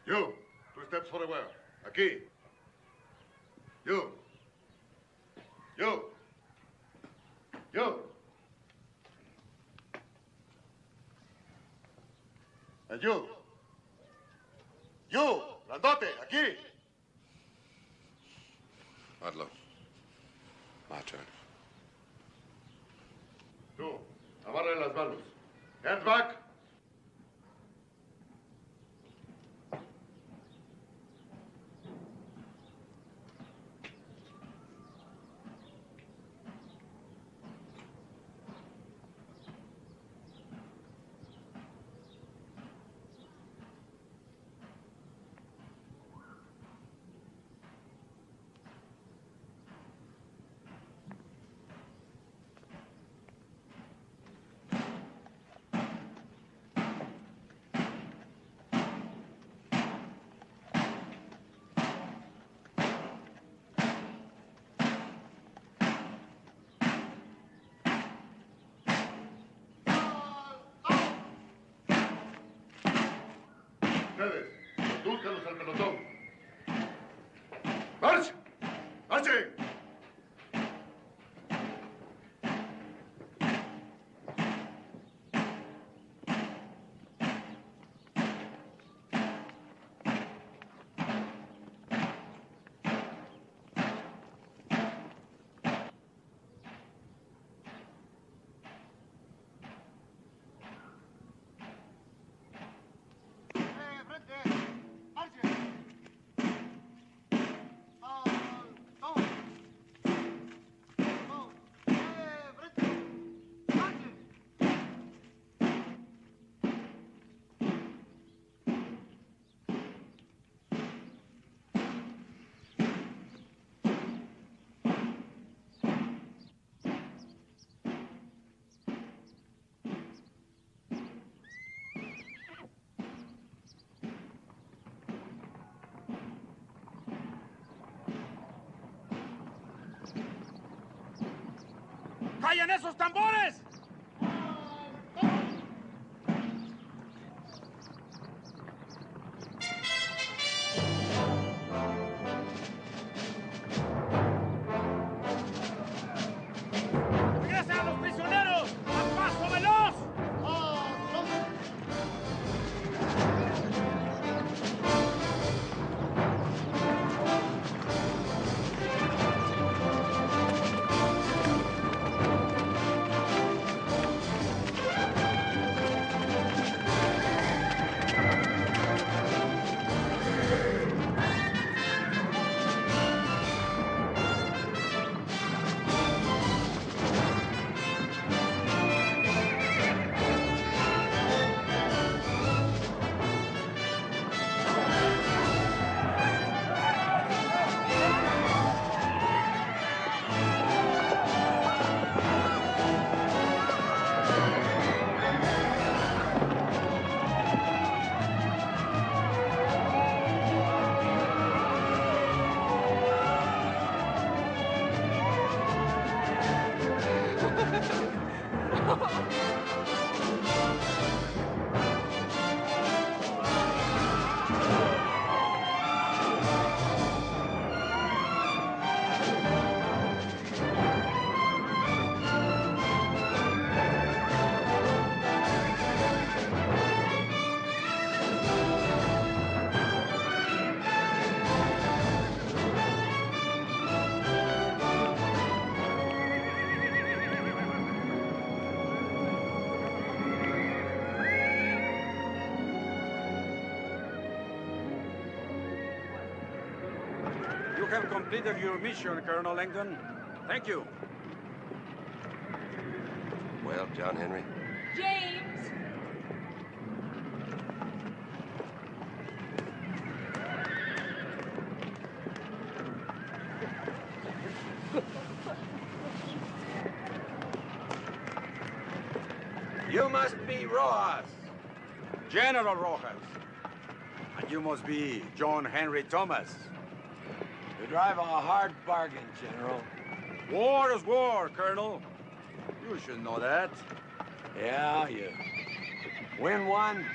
Speaker 16: You, 2 steps for the well. Aquí. You. You. You. And you. You, grandote, aquí.
Speaker 10: Ludlow. My turn.
Speaker 16: Tú, amarren las manos. Hands back. Ustedes, condúzcanlos al pelotón. ¡March! ¡Marchen!
Speaker 12: ¡Callen esos tambores! ¡Regresen a los prisioneros! ¡A paso veloz! You have completed your mission, Colonel Langdon. Thank you.
Speaker 10: Well, John Henry?
Speaker 3: James!
Speaker 2: You must be Rojas.
Speaker 12: General Rojas. And you must be John Henry Thomas.
Speaker 2: You drive a hard bargain, General.
Speaker 12: War is war, Colonel. You should know that.
Speaker 2: Yeah, you win one,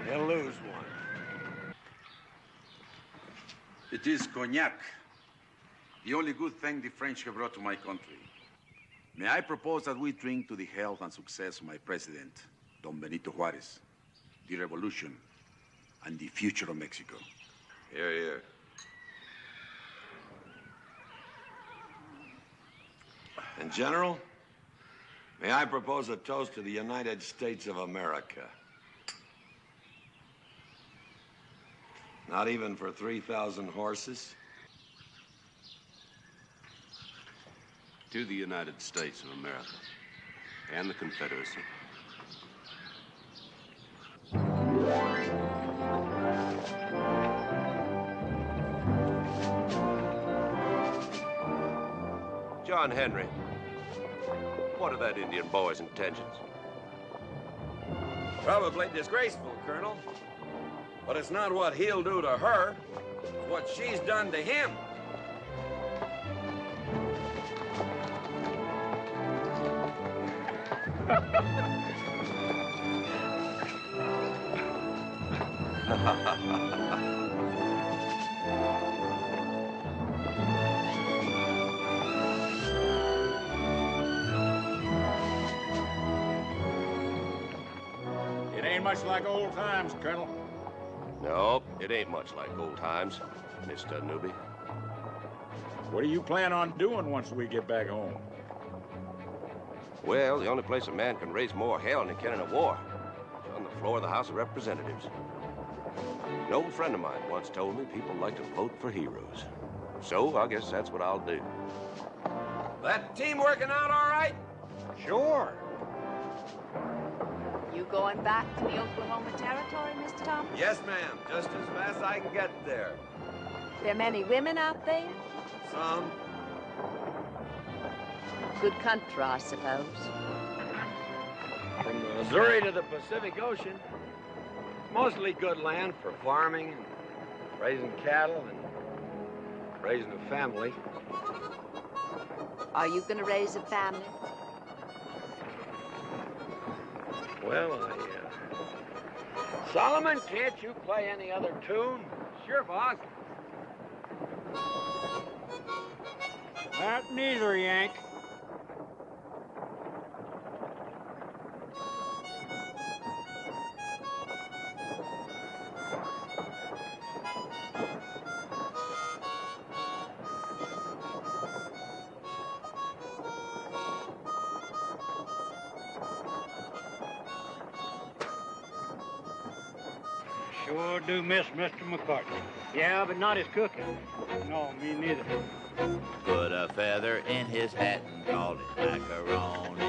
Speaker 2: you lose one.
Speaker 18: It is cognac. The only good thing the French have brought to my country. May I propose that we drink to the health and success of my president, Don Benito Juarez, the revolution, and the future of Mexico.
Speaker 2: Here, here. And General, may I propose a toast to the United States of America? Not even for 3,000 horses?
Speaker 10: To the United States of America and the Confederacy. John Henry, what are that Indian boy's intentions?
Speaker 2: Probably disgraceful, Colonel. But it's not what he'll do to her, it's what she's done to him.
Speaker 12: It ain't much like old times, Colonel.
Speaker 10: No, it ain't much like old times, Mr. Newbie.
Speaker 12: What do you plan on doing once we get back home?
Speaker 10: Well, the only place a man can raise more hell than he can in a war is on the floor of the House of Representatives. An old friend of mine once told me people like to vote for heroes. So I guess that's what I'll do.
Speaker 2: That team working out all right?
Speaker 12: Sure.
Speaker 3: You going back to the Oklahoma Territory, Mr. Thomas?
Speaker 2: Yes, ma'am. Just as fast as I can get there.
Speaker 3: There many women out there?
Speaker 2: Some.
Speaker 3: Good country, I suppose.
Speaker 2: From the Missouri to the Pacific Ocean, mostly good land for farming, and raising cattle, and raising a family.
Speaker 3: Are you going to raise a family?
Speaker 21: Well, Solomon, can't you play any other tune?
Speaker 24: Sure, boss.
Speaker 21: Neither, Yank. Sure do miss Mr. McCartney.
Speaker 24: Yeah, but not his cooking.
Speaker 21: No, me neither.
Speaker 6: Put a feather in his hat and called it macaroni.